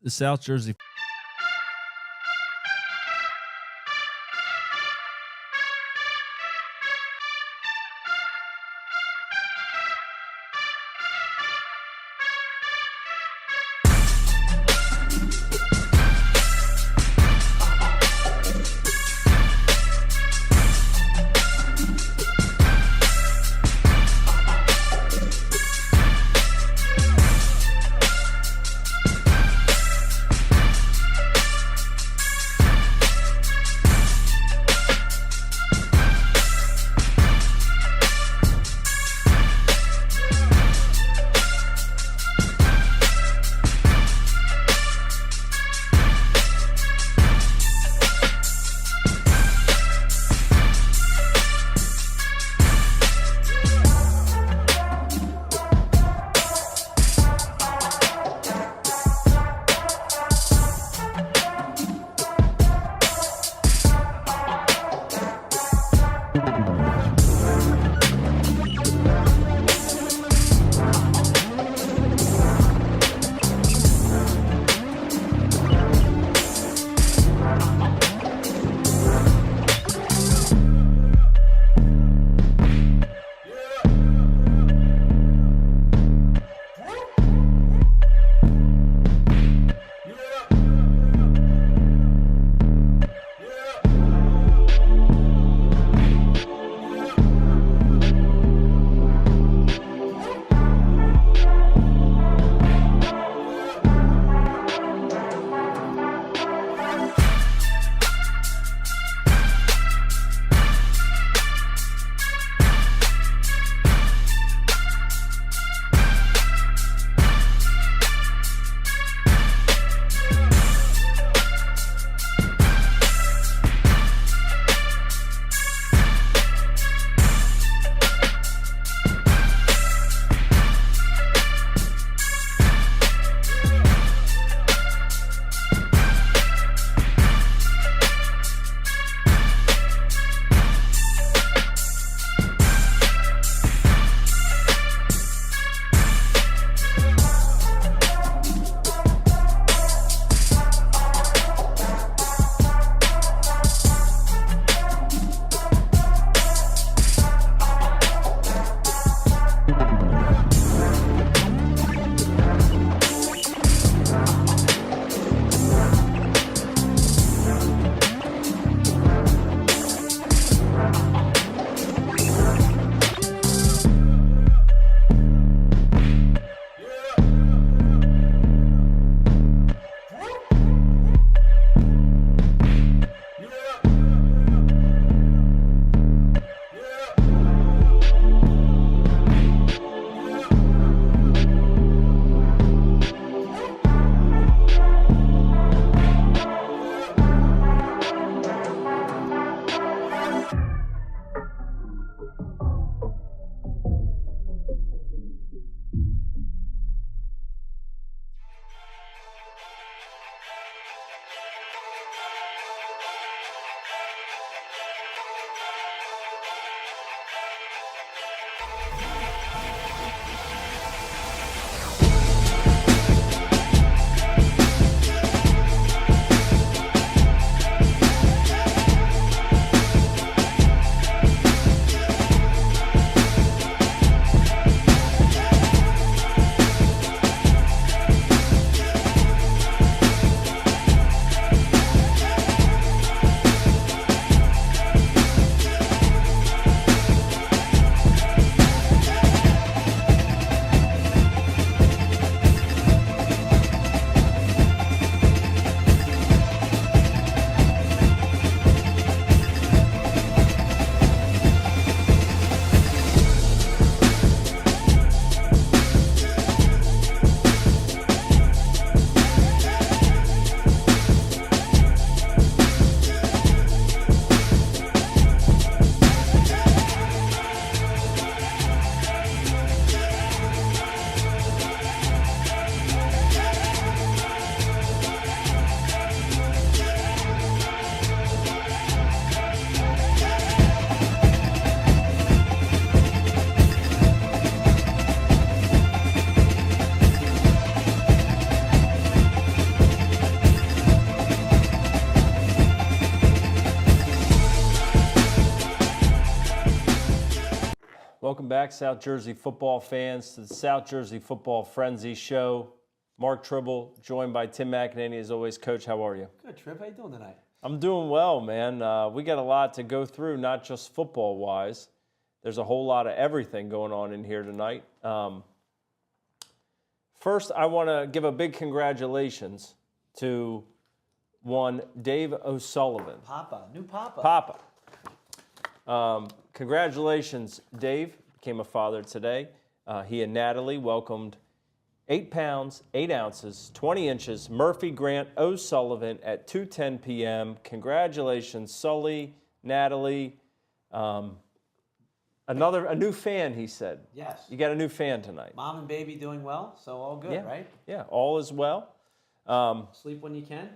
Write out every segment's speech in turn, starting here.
the South Jersey. Welcome back, South Jersey football fans, to the South Jersey Football Frenzy Show. Mark Trible, joined by Tim McAneney. As always, Coach, how are you? Good, Tripp. How you doing tonight? I'm doing well, man. We got a lot to go through, not just football-wise. There's a whole lot of everything going on in here tonight. First, I want to give a big congratulations to one Dave O'Sullivan. New Papa. Papa. Congratulations, Dave. Became a father today. He and Natalie welcomed 8 pounds, 8 ounces, 20 inches, Murphy Grant O'Sullivan at 2:10 p.m. Congratulations, Sully, Natalie. A new fan, he said. Yes. You got a new fan tonight. Mom and baby doing well, so all good, right? Yeah, all is well. Sleep when you can.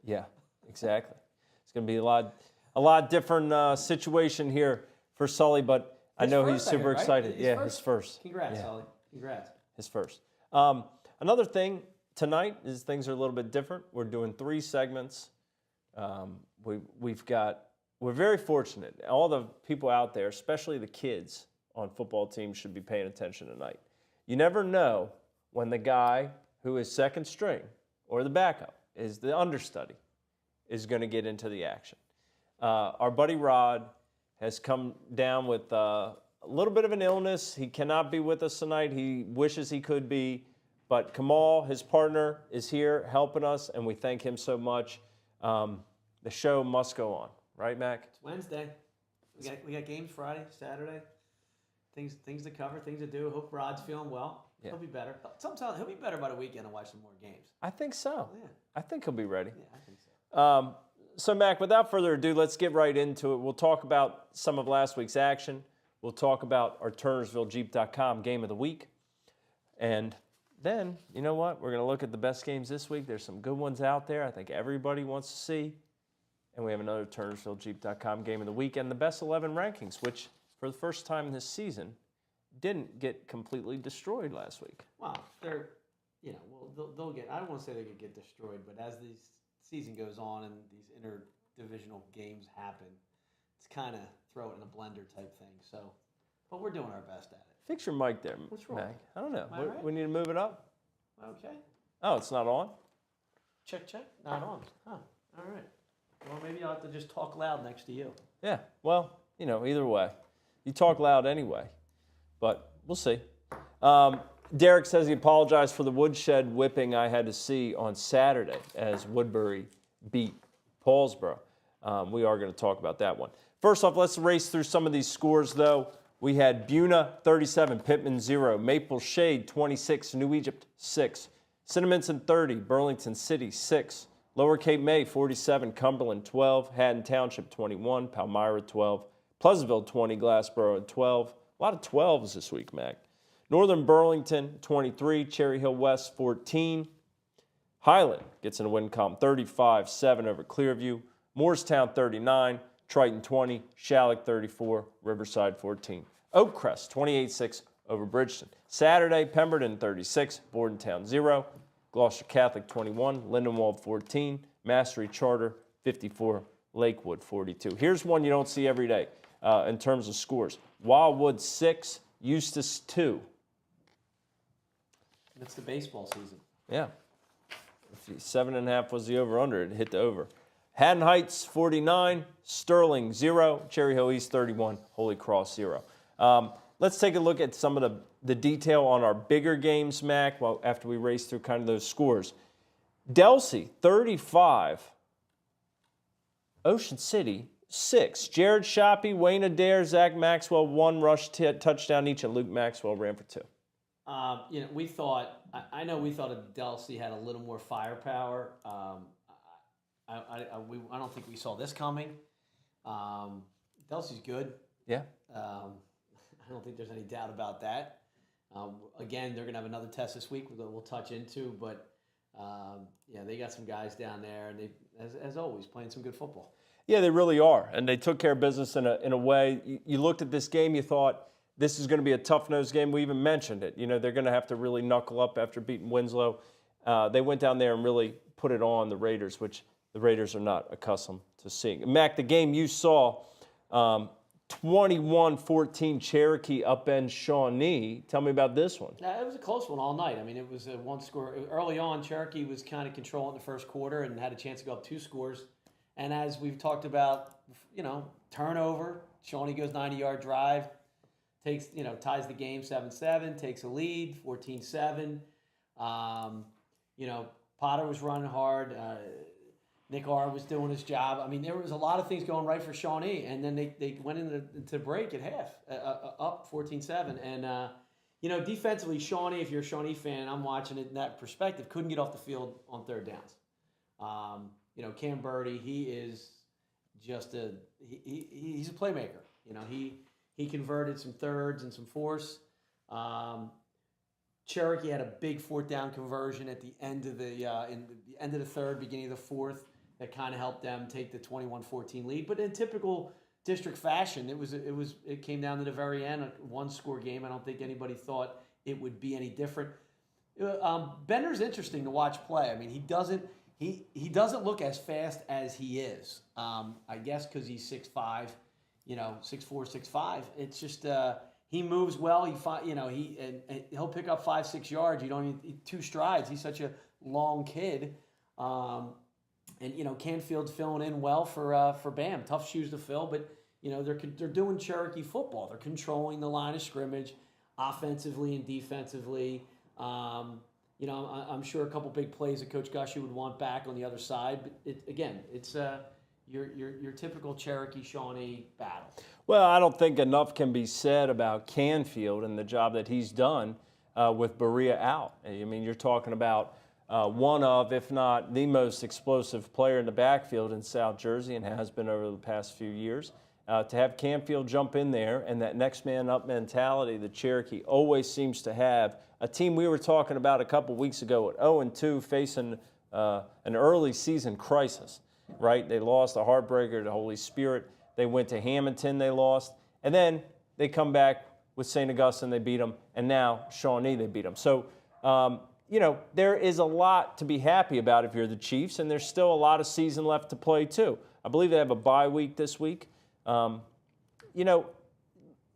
Yeah, exactly. It's going to be a lot different situation here for Sully, but I know he's super excited. His first. Congrats, Sully. Congrats. His first. Another thing tonight is things are a little bit different. We're doing 3 segments. We're very fortunate. All the people out there, especially the kids on football teams, should be paying attention tonight. You never know when the guy who is second string or the backup is the understudy is going to get into the action. Our buddy Rod has come down with a little bit of an illness. He cannot be with us tonight. He wishes he could be. But Kamal, his partner, is here helping us, and we thank him so much. The show must go on. Right, Mac? It's Wednesday. We got games Friday, Saturday. Things to cover, things to do. Hope Rod's feeling well. Yeah. He'll be better. Sometimes he'll be better by the weekend and watch some more games. I think so. Yeah. I think he'll be ready. Yeah, I think so. So, Mac, without further ado, let's get right into it. We'll talk about some of last week's action. We'll talk about our TurnersvilleJeep.com game of the week. And then, you know what? We're going to look at the best games this week. There's some good ones out there I think everybody wants to see. And we have another TurnersvilleJeep.com game of the week and the best 11 rankings, which for the first time this season didn't get completely destroyed last week. Well, they'll get. I don't want to say they could get destroyed, but as the season goes on and these interdivisional games happen, it's kind of throw it in a blender type thing. So, but we're doing our best at it. Fix your mic there, What's wrong? Mac. I don't know. Right? We need to move it up. Okay. Oh, it's not on? Check. Not on. Huh. All right. Well, maybe I'll have to just talk loud next to you. Yeah. Well, either way. You talk loud anyway. But we'll see. Derek says he apologized for the woodshed whipping I had to see on Saturday as Woodbury beat Paulsboro. We are going to talk about that one. First off, let's race through some of these scores, though. We had Buna 37, Pittman 0, Maple Shade 26, New Egypt 6, Cinnaminson 30, Burlington City 6, Lower Cape May 47, Cumberland 12, Haddon Township 21, Palmyra 12, Pleasantville 20, Glassboro 12. A lot of 12s this week, Mac. Northern Burlington 23, Cherry Hill West 14. Highland gets in a win column 35-7 over Clearview. Moorestown 39, Triton 20, Shalleck 34, Riverside 14. Oakcrest 28-6 over Bridgeton. Saturday, Pemberton 36, Bordentown 0. Gloucester Catholic 21, Lindenwold 14, Mastery Charter 54, Lakewood 42. Here's one you don't see every day in terms of scores. Wildwood 6, Eustis 2. It's the baseball season. Yeah. 7.5 was the over-under. It hit the over. Haddon Heights 49, Sterling 0, Cherry Hill East 31, Holy Cross 0. Let's take a look at some of the detail on our bigger games, Mac, after we race through kind of those scores. Delsey, 35. Ocean City, 6. Jared Shoppy, Wayne Adair, Zach Maxwell, 1 rush touchdown each, and Luke Maxwell ran for 2. We thought that Delsey had a little more firepower. I don't think we saw this coming. Delsey's good. Yeah. I don't think there's any doubt about that. Again, they're going to have another test this week that we'll touch into, but they got some guys down there, and they, as always, playing some good football. Yeah, they really are, and they took care of business in a way. You looked at this game, you thought this is going to be a tough-nosed game. We even mentioned it. They're going to have to really knuckle up after beating Winslow. They went down there and really put it on the Raiders, which the Raiders are not accustomed to seeing. Mac, the game you saw, 21-14 Cherokee upends Shawnee. Tell me about this one. It was a close one all night. I mean, it was a one score. Early on, Cherokee was kind of controlling the first quarter and had a chance to go up 2 scores. And as we've talked about, turnover, Shawnee goes 90-yard drive, takes, ties the game 7-7, takes a lead, 14-7. Potter was running hard. Nick R was doing his job. I mean, there was a lot of things going right for Shawnee, and then they went into break at half, up 14-7. And, defensively, Shawnee, if you're a Shawnee fan, I'm watching it in that perspective, couldn't get off the field on third downs. Cam Birdie, he is just he's a playmaker. He converted some thirds and some fourths. Cherokee had a big fourth down conversion at the end of the end of the third, beginning of the fourth, that kind of helped them take the 21-14 lead. But in typical district fashion, it came down to the very end, a 1-score game. I don't think anybody thought it would be any different. Bender's interesting to watch play. I mean, he doesn't look as fast as he is. I guess because he's 6'5", 6'4", 6'5". It's just he moves well. He'll pick up 5-6 yards. You don't need 2 strides. He's such a long kid. And Canfield's filling in well for Bam. Tough shoes to fill, but they're doing Cherokee football. They're controlling the line of scrimmage, offensively and defensively. I'm sure a couple big plays that Coach Gushy would want back on the other side. But it's your typical Cherokee-Shawnee battle. Well, I don't think enough can be said about Canfield and the job that he's done with Berea out. I mean, you're talking about one of, if not the most explosive player in the backfield in South Jersey, and has been over the past few years. To have Canfield jump in there and that next man up mentality that Cherokee always seems to have. A team we were talking about a couple weeks ago at 0-2 facing an early season crisis, right? They lost a heartbreaker to Holy Spirit. They went to Hamilton, they lost. And then they come back with St. Augustine, they beat them. And now Shawnee, they beat them. So, there is a lot to be happy about if you're the Chiefs, and there's still a lot of season left to play too. I believe they have a bye week this week.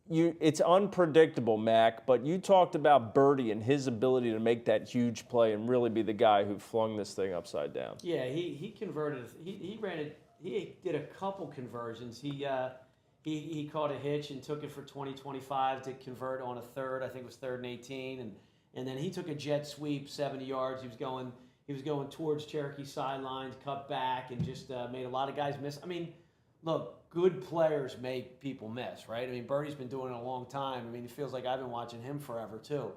It's unpredictable, Mac, but you talked about Birdie and his ability to make that huge play and really be the guy who flung this thing upside down. Yeah, he converted. He ran it. He did a couple conversions. He caught a hitch and took it for 20-25 to convert on a third. I think it was 3rd and 18, and then he took a jet sweep 70 yards. He was going towards Cherokee sidelines, cut back, and just made a lot of guys miss. I mean, look, good players make people miss, right? I mean, Birdie's been doing it a long time. I mean, it feels like I've been watching him forever, too.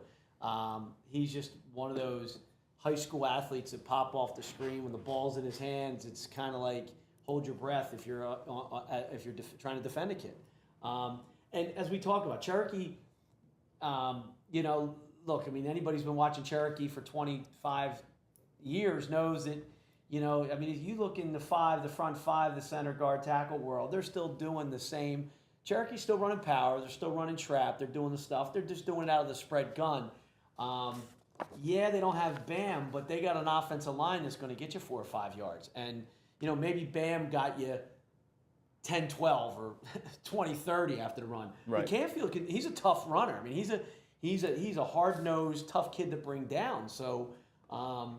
He's just one of those high school athletes that pop off the screen when the ball's in his hands. It's kind of like hold your breath if you're trying to defend a kid. And as we talk about Cherokee, look, I mean, anybody who's been watching Cherokee for 25 years knows that, if you look in the front five, the center guard tackle world, they're still doing the same. Cherokee's still running power. They're still running trap. They're doing the stuff. They're just doing it out of the spread gun. They don't have Bam, but they got an offensive line that's going to get you 4 or 5 yards. And, maybe Bam got you 10-12 or 20-30 after the run. Right. But Canfield, he's a tough runner. I mean, he's a hard-nosed, tough kid to bring down. So, I'll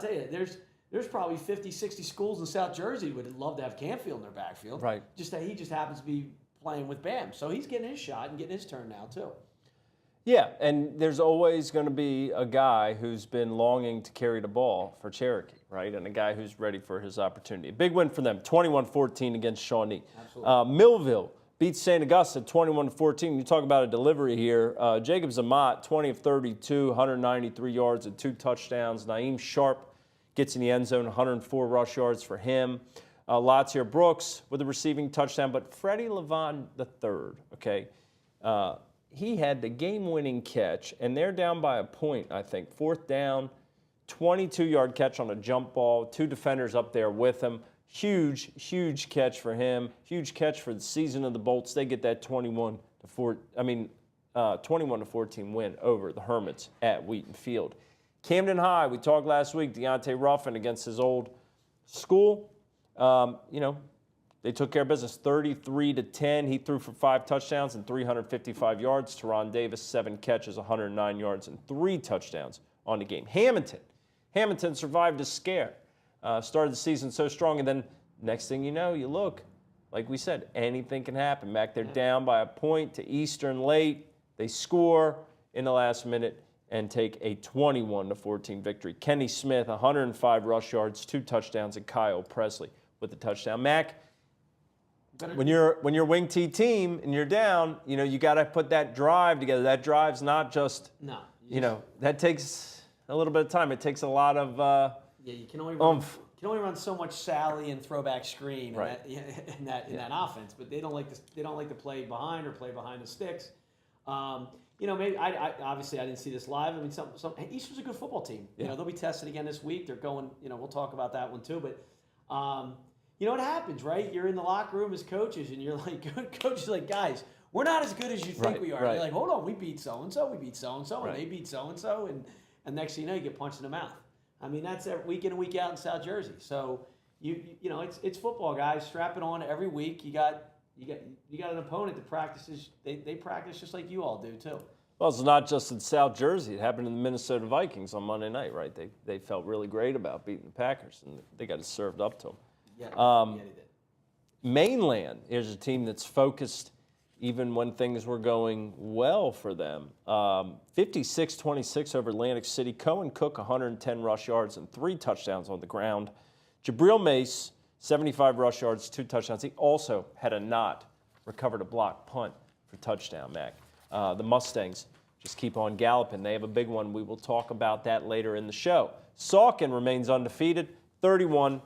tell you, there's probably 50, 60 schools in South Jersey would love to have Canfield in their backfield. Right. Just that he just happens to be playing with Bam. So he's getting his shot and getting his turn now, too. Yeah, and there's always going to be a guy who's been longing to carry the ball for Cherokee, right? And a guy who's ready for his opportunity. A big win for them, 21-14 against Shawnee. Absolutely. Millville beats St. Augustine 21-14. You talk about a delivery here. Jacob Zamat, 20 of 32, 193 yards and 2 touchdowns. Naeem Sharp gets in the end zone, 104 rush yards for him. Latsier Brooks with a receiving touchdown, but Freddie Levon III, okay, he had the game-winning catch, and they're down by a point, I think. 4th down, 22-yard catch on a jump ball, 2 defenders up there with him. Huge, huge catch for him. Huge catch for the season of the Bolts. They get that 21-14 win over the Hermits at Wheaton Field. Camden High, we talked last week, Deontay Ruffin against his old school. They They took care of business 33-10. He threw for 5 touchdowns and 355 yards. Teron Davis, 7 catches, 109 yards, and 3 touchdowns on the game. Hamilton survived a scare. Started the season so strong, and then next thing you know, you look, like we said, anything can happen. Mac, they're down by a point to Eastern late. They score in the last minute and take a 21-14 victory. Kenny Smith, 105 rush yards, 2 touchdowns, and Kyle Presley with the touchdown. Mac, when you're wing T team and you're down, you got to put that drive together. That drive's not just that takes a little bit of time. It takes a lot of you can only run so much Sally and throwback screen in that offense, but they don't like to play behind or play behind the sticks. Maybe I obviously I didn't see this live. I mean, some Eastern's a good football team. Yeah. They'll be tested again this week. They're going. We'll talk about that one too. But what happens, right? You're in the locker room as coaches, and you're like, coaches like, guys, we're not as good as you think we are. Right. You're like, hold on, we beat so and so, Right. and they beat so and so, and next thing you know, you get punched in the mouth. I mean, that's week in and week out in South Jersey. So it's football, guys. Strap it on every week. You got an opponent that practices. They practice just like you all do too. Well, it's not just in South Jersey. It happened in the Minnesota Vikings on Monday night, right? They felt really great about beating the Packers, and they got it served up to them. Yeah, they did. Mainland is a team that's focused even when things were going well for them. 56-26 over Atlantic City. Cohen Cook, 110 rush yards and 3 touchdowns on the ground. Jabril Mace, 75 rush yards, 2 touchdowns. He also had a recovered a block punt for touchdown, Mac. The Mustangs just keep on galloping. They have a big one. We will talk about that later in the show. Saucon remains undefeated, 31-13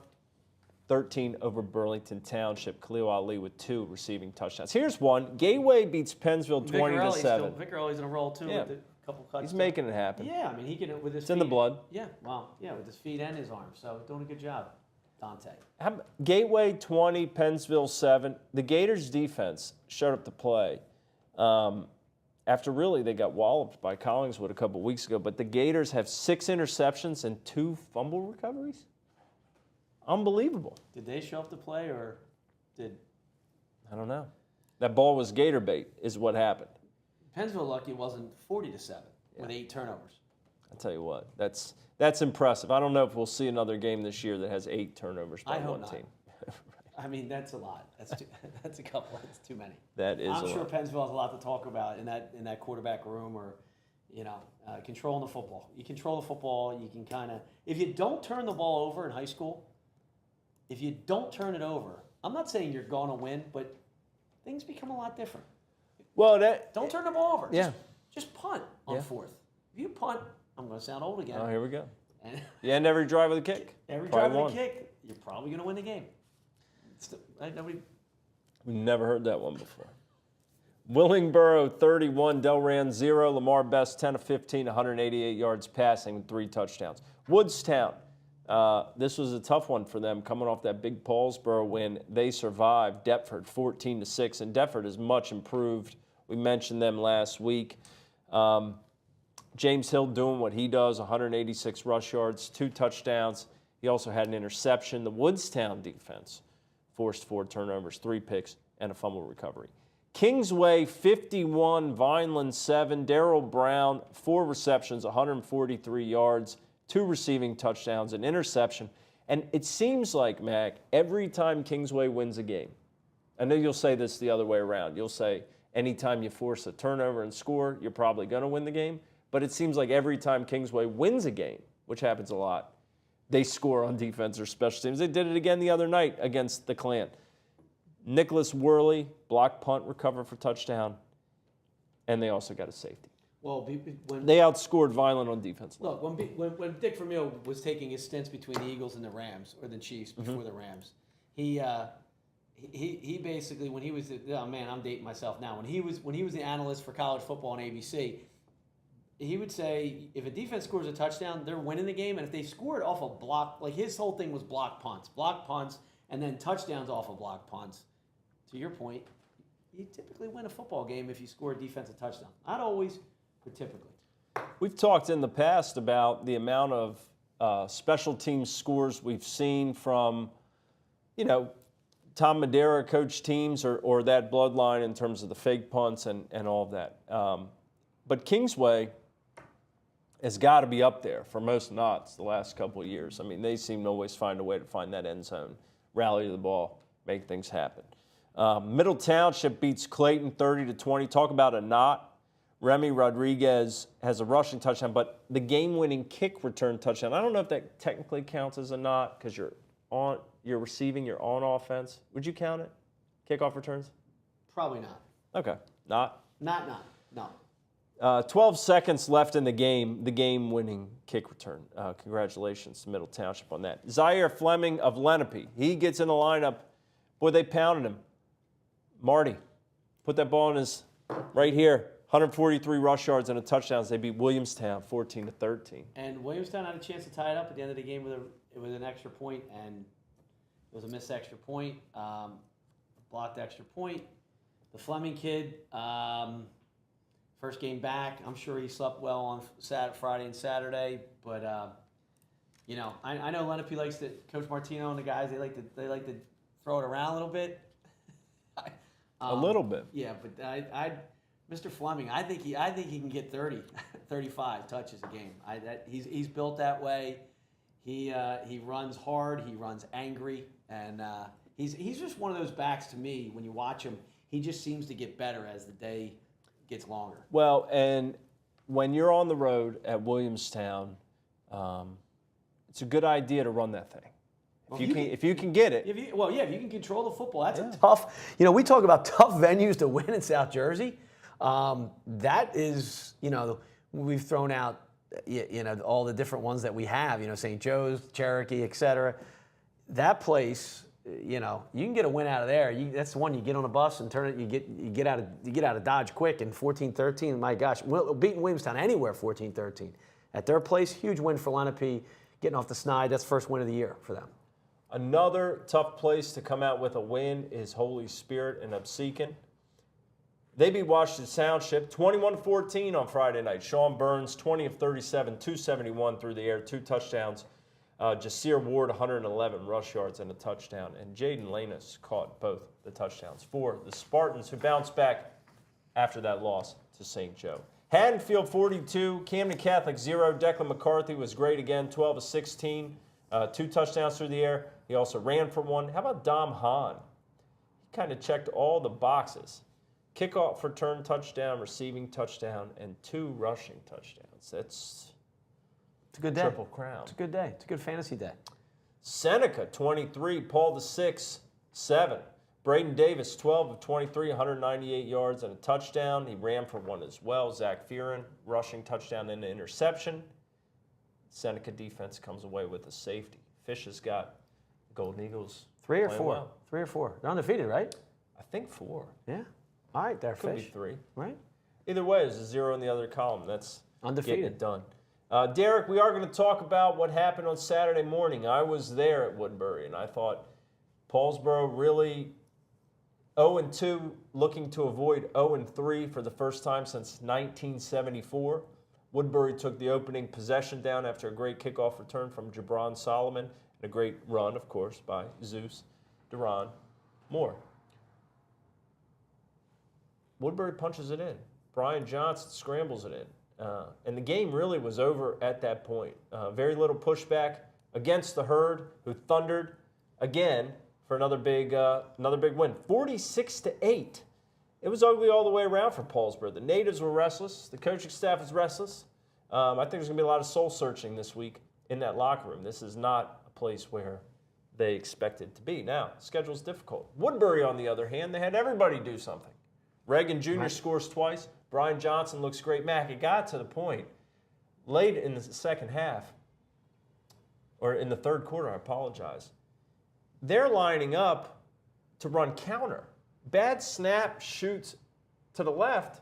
over Burlington Township. Khalil Ali with 2 receiving touchdowns. Here's one. Gateway beats Pennsville 20-7. Vic Early's in a roll too with a couple cuts. He's making it happen. Yeah, I mean he can with his. It's in the blood. Yeah, with his feet and his arms. So doing a good job, Dante. Gateway 20, Pennsville 7. The Gators defense showed up to play. After really they got walloped by Collingswood a couple weeks ago, but the Gators have 6 interceptions and 2 fumble recoveries. Unbelievable. Did they show up to play or did? I don't know. That ball was Gator bait is what happened. Pennsville lucky it wasn't 40-7 with 8 turnovers. I'll tell you what, that's impressive. I don't know if we'll see another game this year that has 8 turnovers by one team. I mean, that's a lot. That's a couple. That's too many. That is. I'm sure Pennsville has a lot to talk about in that quarterback room, or controlling the football. You control the football. You can kind of, if you don't turn the ball over in high school, if you don't turn it over, I'm not saying you're going to win, but things become a lot different. Well, don't turn the ball over. Yeah. Just punt on 4th. If you punt, I'm going to sound old again. Oh, here we go. You end every drive with a kick. Every drive with a kick, you're probably going to win the game. We've never heard that one before. Willingboro 31, Delran 0. Lamar Best 10 of 15, 188 yards passing, 3 touchdowns. Woodstown, this was a tough one for them coming off that big Paulsboro win. They survived Deptford 14-6, and Deptford is much improved. We mentioned them last week. James Hill doing what he does, 186 rush yards, 2 touchdowns. He also had an interception. The Woodstown defense forced 4 turnovers, 3 picks, and a fumble recovery. Kingsway 51, Vineland 7. Darrell Brown 4 receptions, 143 yards, 2 receiving touchdowns, an interception. And it seems like, Mac, every time Kingsway wins a game, I know you'll say this the other way around. You'll say anytime you force a turnover and score, you're probably going to win the game. But it seems like every time Kingsway wins a game, which happens a lot, they score on defense or special teams. They did it again the other night against the Clan. Nicholas Worley, block punt, recover for touchdown, and they also got a safety. Well, they outscored Vineland on defense. Look, when Dick Vermeil was taking his stints between the Eagles and the Rams, or the Chiefs before the Rams, he basically, when he was, I'm dating myself now. When he was the analyst for college football on ABC, he would say if a defense scores a touchdown, they're winning the game, and if they scored off a block, like his whole thing was block punts, and then touchdowns off of block punts. To your point, you typically win a football game if you score a defensive touchdown. Not always, but typically. We've talked in the past about the amount of special teams scores we've seen from, Tom Madeira coach teams or that bloodline in terms of the fake punts and all of that. But Kingsway has got to be up there for most knots the last couple of years. I mean, they seem to always find a way to find that end zone, rally the ball, make things happen. Middle Township beats Clayton 30-20. Talk about a knot. Remy Rodriguez has a rushing touchdown, but the game-winning kick return touchdown, I don't know if that technically counts as a knot because you're receiving, you're on offense. Would you count it? Kickoff returns? Probably not. Okay. Not? No. 12 seconds left in the game-winning kick return. Congratulations to Middle Township on that. Zaire Fleming of Lenape. He gets in the lineup. Boy, they pounded him. Marty, put that ball in his right here. 143 rush yards and a touchdown. They beat Williamstown 14-13. And Williamstown had a chance to tie it up at the end of the game with an extra point, and it was a missed extra point, blocked extra point. The Fleming kid, first game back. I'm sure he slept well on Friday and Saturday, but I know Lenape likes to. Coach Martino and the guys they like to throw it around a little bit. A little bit. Yeah, but Mr. Fleming, I think he can get 30, 35 touches a game. He's built that way. He runs hard. He runs angry, and he's just one of those backs to me. When you watch him, he just seems to get better as the day gets longer. Well, and when you're on the road at Williamstown, it's a good idea to run that thing. If you can get it. If you can control the football, that's a tough. We talk about tough venues to win in South Jersey. That is, we've thrown out, all the different ones that we have. St. Joe's, Cherokee, etc. That place, you can get a win out of there. That's the one you get on a bus and turn it. You get out of Dodge quick. And 14-13. My gosh, beating Williamstown anywhere 14-13 at their place, huge win for Lenape. Getting off the snide, that's first win of the year for them. Another tough place to come out with a win is Holy Spirit in Absecon. They beat Washington Township 21-14 on Friday night. Sean Burns, 20 of 37, 271 through the air, 2 touchdowns. Jasir Ward, 111 rush yards and a touchdown. And Jaden Lanus caught both the touchdowns for the Spartans, who bounced back after that loss to St. Joe. Haddonfield, 42, Camden Catholic, 0. Declan McCarthy was great again, 12 of 16, 2 touchdowns through the air. He also ran for 1. How about Dom Hahn? He kind of checked all the boxes. Kickoff return touchdown, receiving touchdown, and 2 rushing touchdowns. It's a good day. Triple crown. It's a good day. It's a good fantasy day. Seneca, 23. Paul VI, 7. Braden Davis, 12 of 23, 198 yards and a touchdown. He ran for 1 as well. Zach Fearon, rushing touchdown and an interception. Seneca defense comes away with a safety. Fish has got Golden Eagles. 3 or 4? Well. 3 or 4. They're undefeated, right? I think 4. Yeah. All right, there, Could Fish. be 3. Right. Either way, there's a 0 in the other column. That's undefeated. Getting it done. Derek, we are going to talk about what happened on Saturday morning. I was there at Woodbury, and I thought Paulsboro really 0-2, looking to avoid 0-3 for the first time since 1974. Woodbury took the opening possession down after a great kickoff return from Jabron Solomon and a great run, of course, by Zeus Duran Moore. Woodbury punches it in. Brian Johnson scrambles it in. And the game really was over at that point. Very little pushback against the Herd, who thundered again for another big win. 46-8. It was ugly all the way around for Paulsboro. The natives were restless. The coaching staff was restless. I think there's going to be a lot of soul searching this week in that locker room. This is not a place where they expected to be. Now, the schedule's difficult. Woodbury, on the other hand, they had everybody do something. Reagan Jr. scores twice. Brian Johnson looks great. Mac, it got to the point late in the second half, or in the third quarter, I apologize. They're lining up to run counter. Bad snap, shoots to the left.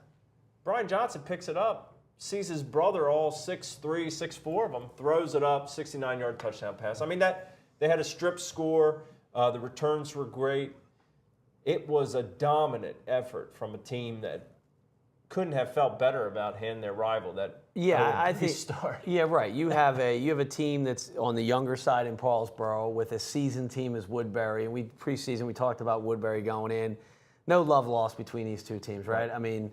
Brian Johnson picks it up, sees his brother, all 6'3", 6'4" of them, throws it up, 69-yard touchdown pass. I mean, they had a strip score. The returns were great. It was a dominant effort from a team that couldn't have felt better about handing their rival that I think start. Yeah, right. You have a team that's on the younger side in Paulsboro with a seasoned team as Woodbury, and preseason we talked about Woodbury going in. No love lost between these two teams, right? I mean,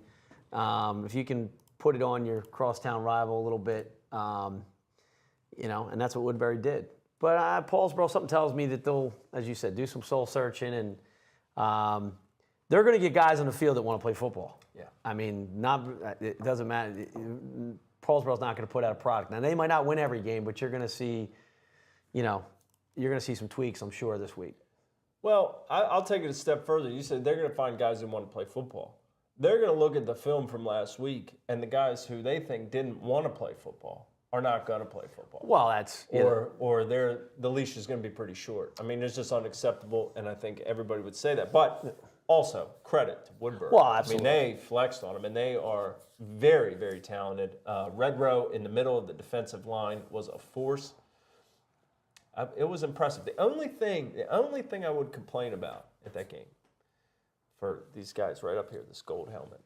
if you can put it on your crosstown rival a little bit, and that's what Woodbury did. But Paulsboro, something tells me that they'll, as you said, do some soul searching, and they're going to get guys on the field that want to play football. Yeah. I mean, it doesn't matter. Paulsboro's not going to put out a product. Now, they might not win every game, but you're going to see, some tweaks, I'm sure, this week. Well, I'll take it a step further. You said they're going to find guys who want to play football. They're going to look at the film from last week, and the guys who they think didn't want to play football are not going to play football. Well, that's or the leash is going to be pretty short. I mean, it's just unacceptable, and I think everybody would say that. But also, credit to Woodbury. Well, absolutely. I mean, they flexed on them, and they are very, very talented. Red Row in the middle of the defensive line was a force. It was impressive. The only thing I would complain about at that game for these guys right up here, this gold helmet,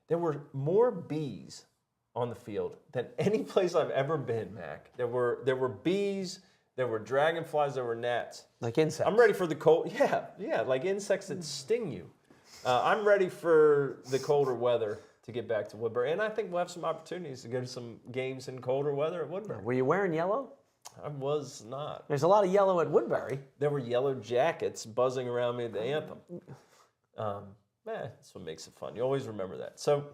there were more bees on the field than any place I've ever been, Mac. There were bees, there were dragonflies, there were gnats. like insects. I'm ready for the cold. Yeah, like insects that sting you. I'm ready for the colder weather to get back to Woodbury, and I think we'll have some opportunities to go to some games in colder weather at Woodbury. Were you wearing yellow? I was not. There's a lot of yellow at Woodbury. There were yellow jackets buzzing around me at the anthem. That's what makes it fun. You always remember that. So,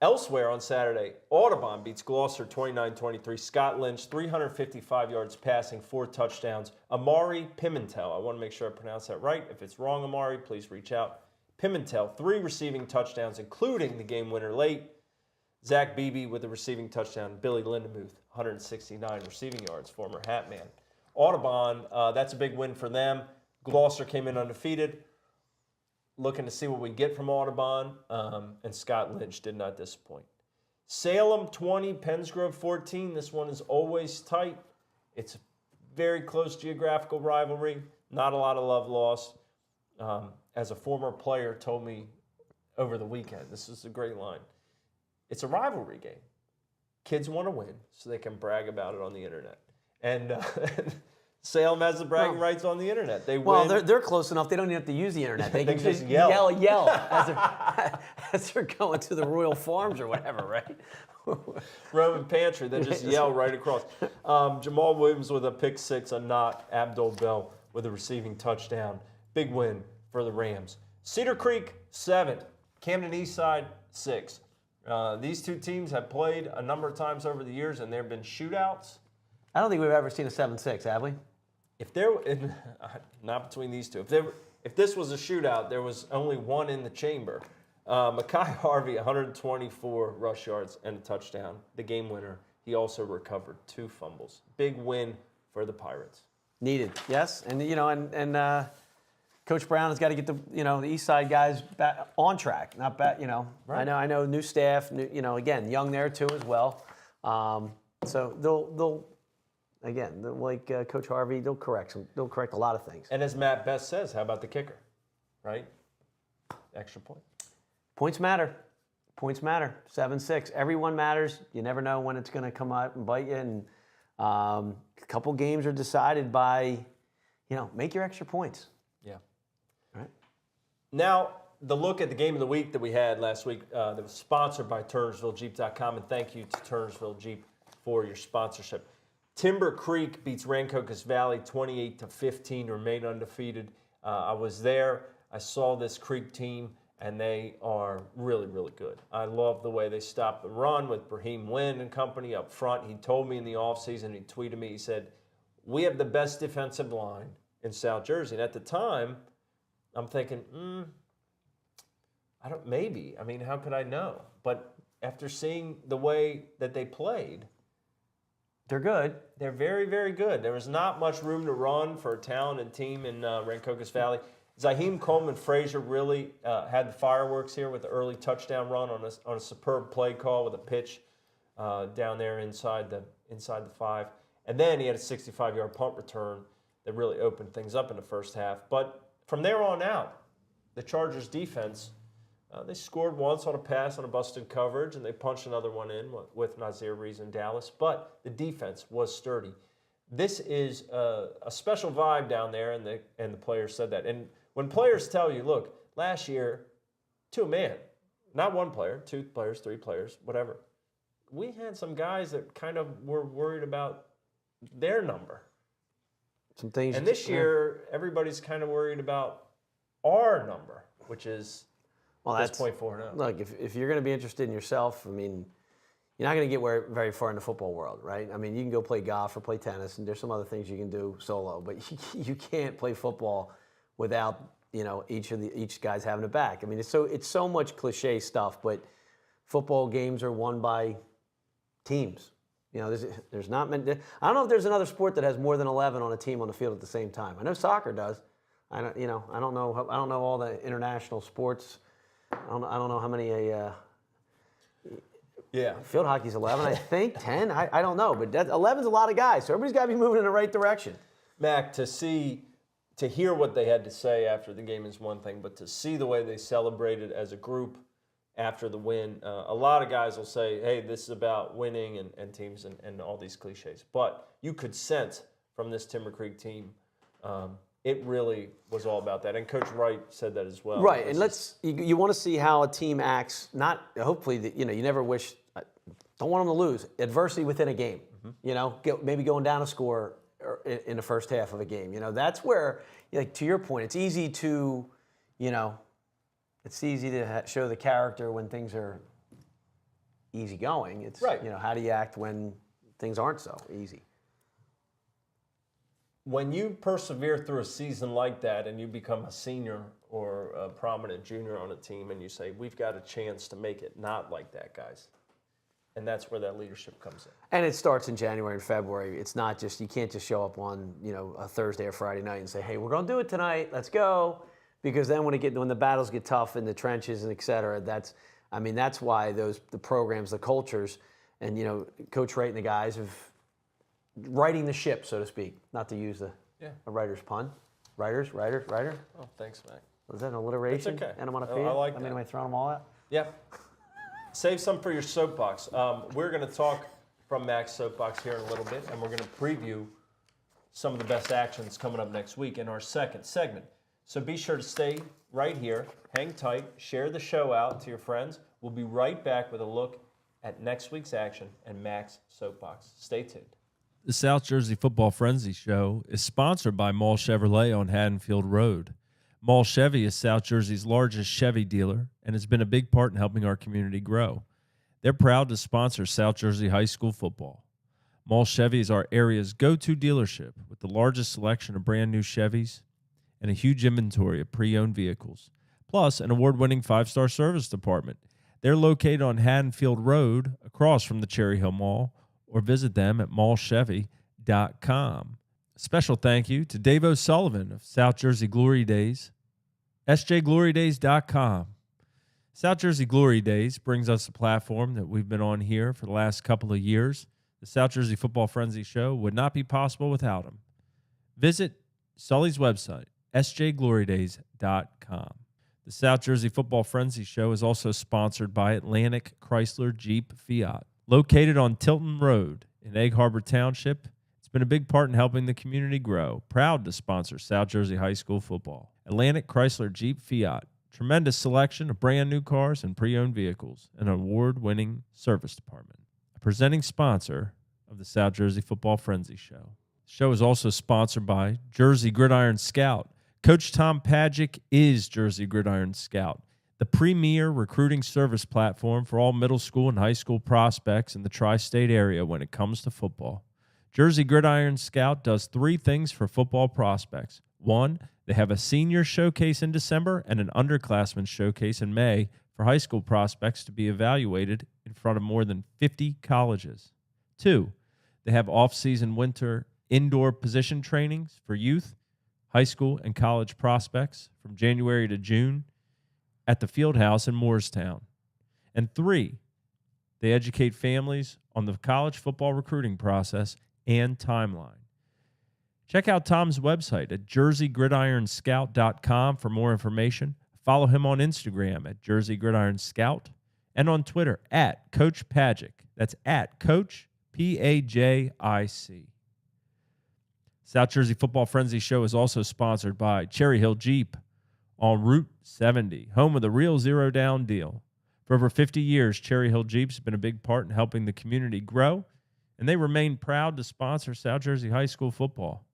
elsewhere on Saturday, Audubon beats Gloucester 29-23. Scott Lynch, 355 yards passing, 4 touchdowns. Amari Pimentel, I want to make sure I pronounce that right. If it's wrong, Amari, please reach out. Pimentel, 3 receiving touchdowns, including the game winner late. Zach Beebe with a receiving touchdown. Billy Lindemuth, 169 receiving yards, former Hat Man. Audubon, that's a big win for them. Gloucester came in undefeated. Looking to see what we get from Audubon, and Scott Lynch did not disappoint. Salem 20, Pennsgrove 14. This one is always tight. It's a very close geographical rivalry. Not a lot of love lost. As a former player told me over the weekend, this is a great line. It's a rivalry game. Kids want to win so they can brag about it on the internet. And Salem has the bragging rights on the internet. They well, win. they're close enough. They don't even have to use the internet. They can just yell as they're going to the Royal Farms or whatever, right? Roman Pantry. They just yell right across. Jamal Williams with a pick 6, a knock. Abdul Bell with a receiving touchdown. Big win for the Rams. Cedar Creek 7, Camden Eastside 6. These two teams have played a number of times over the years, and there have been shootouts. I don't think we've ever seen a 7-6, have we? If there, not between these two. If this was a shootout, there was only one in the chamber. Mekhi Harvey, 124 rush yards and a touchdown, the game winner. He also recovered 2 fumbles. Big win for the Pirates. Needed, yes, and Coach Brown has got to get the East Side guys back on track, not back. Right. I know new staff, again young there too as well. So they'll again like Coach Harvey, they'll correct a lot of things. And as Matt Best says, how about the kicker, right? Extra point. Points matter. 7-6. Everyone matters. You never know when it's going to come out and bite you. And a couple games are decided by, make your extra points. Yeah. All right. Now, the look at the game of the week that we had last week that was sponsored by TurnersvilleJeep.com, and thank you to Turnersville Jeep for your sponsorship. Timber Creek beats Rancocas Valley 28-15, remain undefeated. I was there. I saw this Creek team, and they are really, really good. I love the way they stopped the run with Brahim Wynn and company up front. He told me in the offseason, he tweeted me, he said, we have the best defensive line in South Jersey. And at the time, I'm thinking, maybe. I mean, how could I know? But after seeing the way that they played, they're good. They're very, very good. There was not much room to run for a talented team in Rancocas Valley. Zaheem Coleman-Frazier really had the fireworks here with the early touchdown run on a superb play call with a pitch down there inside the 5. And then he had a 65-yard punt return that really opened things up in the first half. But from there on out, the Chargers defense They scored once on a pass on a busted coverage, and they punched another one in with Nazir Reese in Dallas. But the defense was sturdy. This is a special vibe down there, and the players said that. And when players tell you, look, last year, to a man, not one player, 2 players, 3 players, whatever, we had some guys that kind of were worried about their number. Some things. And this year, everybody's kind of worried about our number, which is this point 4-0. Look, if you're going to be interested in yourself, I mean, you're not going to get very far in the football world, right? I mean, you can go play golf or play tennis, and there's some other things you can do solo, but you can't play football without, you know, each guy's having a back. I mean, it's so much cliche stuff, but football games are won by teams. You know, there's not many. I don't know if there's another sport that has more than 11 on a team on the field at the same time. I know soccer does. I don't know all the international sports. I don't know how many field hockey's 11. I think 10. I don't know, but 11's a lot of guys. So everybody's got to be moving in the right direction. Mac, to hear what they had to say after the game is one thing, but to see the way they celebrated as a group after the win, a lot of guys will say, hey, this is about winning and teams and all these cliches. But you could sense from this Timber Creek team, it really was all about that. And Coach Wright said that as well. Right, and you want to see how a team acts, hopefully, you never wish, don't want them to lose. Adversity within a game, maybe going down a score in the first half of a game. That's where, like, to your point, it's easy to, show the character when things are easy going. It's, right. How do you act when things aren't so easy? When you persevere through a season like that and you become a senior or a prominent junior on a team and you say, we've got a chance to make it not like that, guys. And that's where that leadership comes in. And it starts in January and February. It's not just, you can't just show up on, a Thursday or Friday night and say, hey, we're going to do it tonight. Let's go. Because then when the battles get tough in the trenches and et cetera, that's why the programs, the cultures, and, Coach Wright and the guys have righting the ship, so to speak, not to use a writer's pun. Writer. Oh, thanks, Mac. Was that an alliteration? It's okay. And I'm on a I like that. am I throwing them all out? Yeah. Save some for your soapbox. We're going to talk from Mac's soapbox here in a little bit, and we're going to preview some of the best actions coming up next week in our second segment. So be sure to stay right here, hang tight, share the show out to your friends. We'll be right back with a look at next week's action and Mac's soapbox. Stay tuned. The South Jersey Football Frenzy Show is sponsored by Mall Chevrolet on Haddonfield Road. Mall Chevy is South Jersey's largest Chevy dealer and has been a big part in helping our community grow. They're proud to sponsor South Jersey High School football. Mall Chevy is our area's go-to dealership with the largest selection of brand new Chevys and a huge inventory of pre-owned vehicles, plus an award-winning 5-star service department. They're located on Haddonfield Road across from the Cherry Hill Mall, or visit them at mallchevy.com. Special thank you to Dave O'Sullivan of South Jersey Glory Days, sjglorydays.com. South Jersey Glory Days brings us a platform that we've been on here for the last couple of years. The South Jersey Football Frenzy Show would not be possible without them. Visit Sully's website, sjglorydays.com. The South Jersey Football Frenzy Show is also sponsored by Atlantic Chrysler Jeep Fiat. Located on Tilton Road in Egg Harbor Township, it's been a big part in helping the community grow. Proud to sponsor South Jersey High School football. Atlantic Chrysler Jeep Fiat. Tremendous selection of brand new cars and pre-owned vehicles. An award-winning service department. A presenting sponsor of the South Jersey Football Frenzy Show. The show is also sponsored by Jersey Gridiron Scout. Coach Tom Padgick is Jersey Gridiron Scout, the premier recruiting service platform for all middle school and high school prospects in the tri-state area when it comes to football. Jersey Gridiron Scout does 3 things for football prospects. 1, they have a senior showcase in December and an underclassmen showcase in May for high school prospects to be evaluated in front of more than 50 colleges. 2, they have off-season winter indoor position trainings for youth, high school, and college prospects from January to June at the Fieldhouse in Moorestown. And 3, they educate families on the college football recruiting process and timeline. Check out Tom's website at jerseygridironscout.com for more information. Follow him on Instagram at Jersey Gridiron Scout and on Twitter at Coach Pajic. That's at Coach Pajic. South Jersey Football Frenzy Show is also sponsored by Cherry Hill Jeep on Route 70, home of the real zero down deal. For over 50 years, Cherry Hill Jeep's been a big part in helping the community grow, and they remain proud to sponsor South Jersey High School football.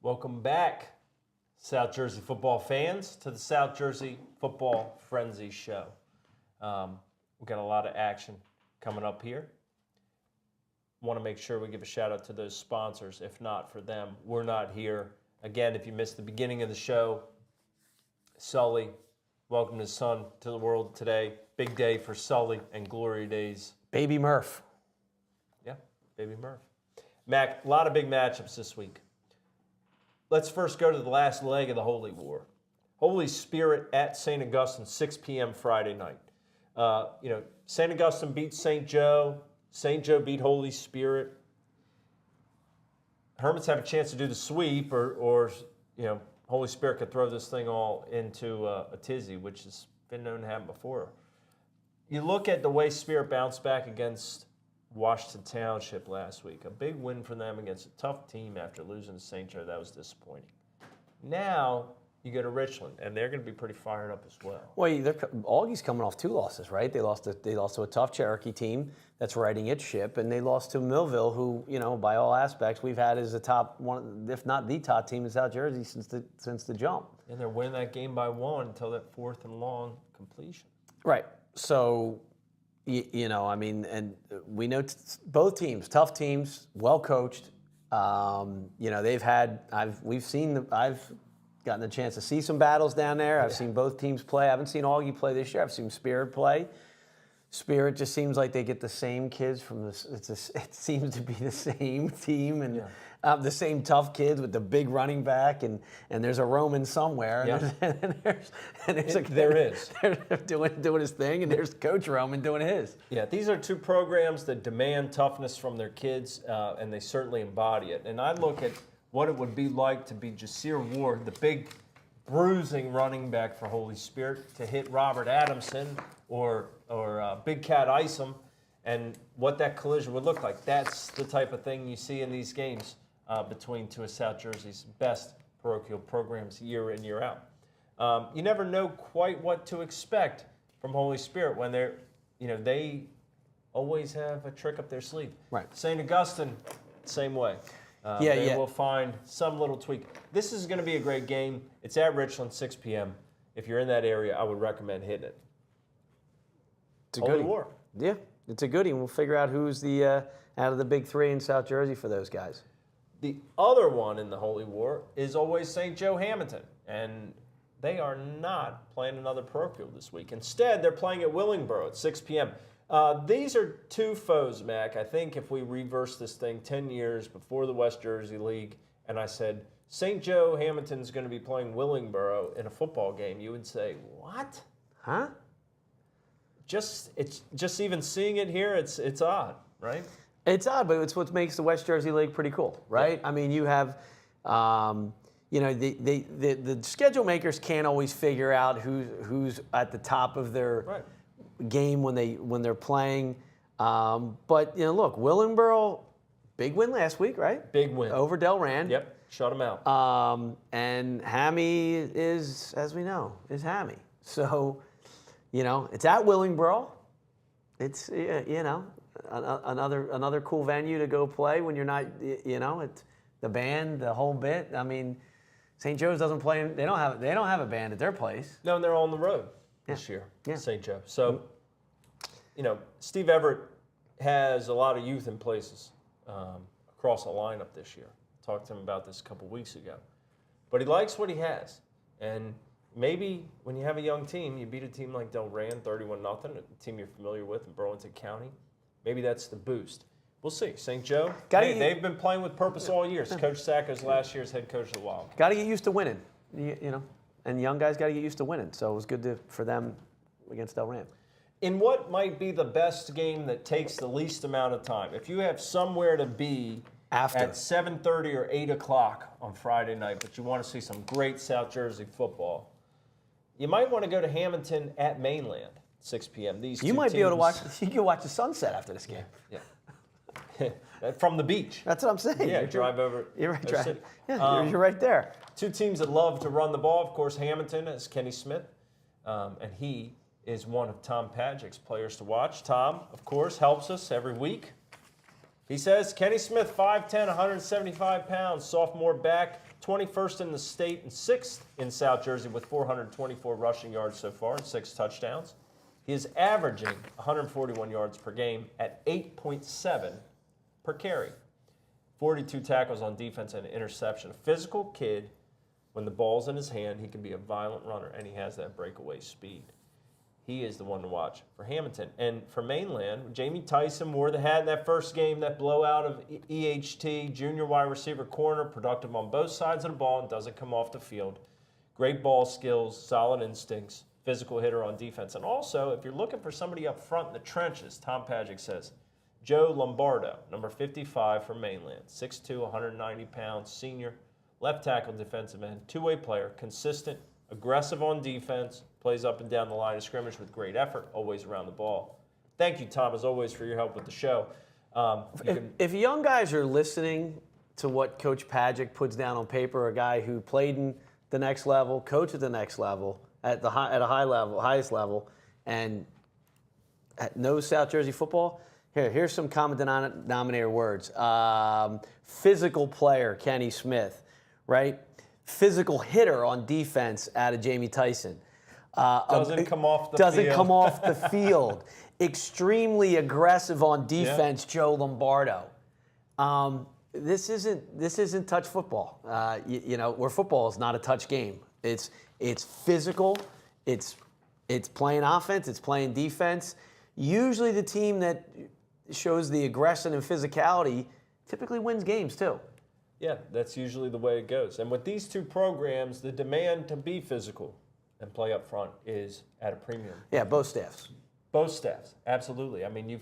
Welcome back, South Jersey football fans, to the South Jersey Football Frenzy Show. We've got a lot of action coming up here. Want to make sure we give a shout out to those sponsors. If not for them, we're not here. Again, if you missed the beginning of the show, Sully welcomed his son to the world today. Big day for Sully and glory days. Baby Murph. Yeah, baby Murph. Mac, a lot of big matchups this week. Let's first go to the last leg of the Holy War. Holy Spirit at St. Augustine, 6 p.m. Friday night. St. Augustine beat St. Joe. St. Joe beat Holy Spirit. Hermits have a chance to do the sweep, or Holy Spirit could throw this thing all into a tizzy, which has been known to happen before. You look at the way Spirit bounced back against Washington Township last week. A big win for them against a tough team after losing to St. Joe. That was disappointing. Now you go to Richland, and they're going to be pretty fired up as well. Well, Augie's coming off 2 losses, right? They lost to a tough Cherokee team that's riding its ship, and they lost to Millville, who, by all aspects, we've had as the top one, if not the top team in South Jersey since the jump. And they're winning that game by 1 until that 4th and long completion. Right. So, and we know both teams, tough teams, well coached. I've gotten the chance to see some battles down there. I've seen both teams play. I haven't seen Augie play this year. I've seen Spirit play. Spirit just seems like they get the same kids from this. It seems to be the same team and the same tough kids with the big running back, and there's a Roman somewhere. And there is. They're doing his thing, and there's Coach Roman doing his. Yeah, these are 2 programs that demand toughness from their kids, and they certainly embody it. And I look at what it would be like to be Jasir Ward, the big bruising running back for Holy Spirit, to hit Robert Adamson or Big Cat Isom, and what that collision would look like. That's the type of thing you see in these games between 2 of South Jersey's best parochial programs year in, year out. You never know quite what to expect from Holy Spirit when they always have a trick up their sleeve. Right. St. Augustine, same way. They will find some little tweak. This is going to be a great game. It's at Richland, 6 p.m. If you're in that area, I would recommend hitting it. It's a goodie. War. Yeah, it's a goodie. We'll figure out who's the out of the big 3 in South Jersey for those guys. The other one in the Holy War is always St. Joe Hamilton, and they are not playing another parochial this week. Instead, they're playing at Willingboro at 6 p.m. These are 2 foes, Mac. I think if we reverse this thing 10 years before the West Jersey League, and I said, St. Joe Hamilton's going to be playing Willingboro in a football game, you would say, what? Huh? Just even seeing it here, it's odd, right? It's odd, but it's what makes the West Jersey League pretty cool, right? Yeah. I mean, you have, the schedule makers can't always figure out who's at the top of their game when they're playing. But look, Willingboro, big win last week, right? Big win over Delran. Yep, shut them out. And Hammy is, as we know, is Hammy. So. It's at Willingboro. It's another cool venue to go play when you're not it's the band, the whole bit. I mean, St. Joe's doesn't play. They don't have a band at their place. No, and they're on the road this year. Yeah. St. Joe. So, Steve Everett has a lot of youth in places across the lineup this year. Talked to him about this a couple weeks ago, but he likes what he has, and. Maybe when you have a young team, you beat a team like Delran 31-0, a team you're familiar with in Burlington County. Maybe that's the boost. We'll see. St. Joe, they've been playing with purpose all year. Coach Sacco's last year's head coach of the Wild. Got to get used to winning, and young guys got to get used to winning. So it was good for them against Delran. In what might be the best game that takes the least amount of time, if you have somewhere to be After. at 7:30 or 8 o'clock on Friday night, but you want to see some great South Jersey football, you might want to go to Hamilton at Mainland, 6 p.m. These You two might be able to watch. teams- You can watch the sunset after this game. Yeah. From the beach. That's what I'm saying. Yeah, drive over. You're right. Their Drive. city. Yeah, you're right there. Two teams that love to run the ball. Of course, Hamilton is Kenny Smith, and he is one of Tom Pagic's players to watch. Tom, of course, helps us every week. He says, Kenny Smith, 5'10", 175 pounds, sophomore back, 21st in the state and 6th in South Jersey with 424 rushing yards so far and 6 touchdowns. He is averaging 141 yards per game at 8.7 per carry. 42 tackles on defense and an interception. A physical kid, when the ball's in his hand, he can be a violent runner, and he has that breakaway speed. He is the one to watch for Hamilton. And for Mainland, Jamie Tyson wore the hat in that first game, that blowout of EHT, junior wide receiver corner, productive on both sides of the ball and doesn't come off the field. Great ball skills, solid instincts, physical hitter on defense. And also, if you're looking for somebody up front in the trenches, Tom Pagic says, Joe Lombardo, number 55 for Mainland, 6'2", 190 pounds, senior, left tackle defensive end, two-way player, consistent, aggressive on defense, plays up and down the line of scrimmage with great effort, always around the ball. Thank you, Tom, as always, for your help with the show. If young guys are listening to what Coach Pagic puts down on paper, a guy who played in the next level, coached at the next level, at a high level, highest level, and knows South Jersey football, here's some common denominator words. Physical player, Kenny Smith, right? Physical hitter on defense out of Jamie Tyson. Doesn't come off the Doesn't field. come off the field. Extremely aggressive on defense, Joe Lombardo. This isn't touch football. Where football is not a touch game. It's physical. It's playing offense. It's playing defense. Usually, the team that shows the aggression and physicality typically wins games too. Yeah, that's usually the way it goes. And with these two programs, the demand to be physical and play up front is at a premium. Yeah, both staffs. Both staffs, absolutely. I mean, you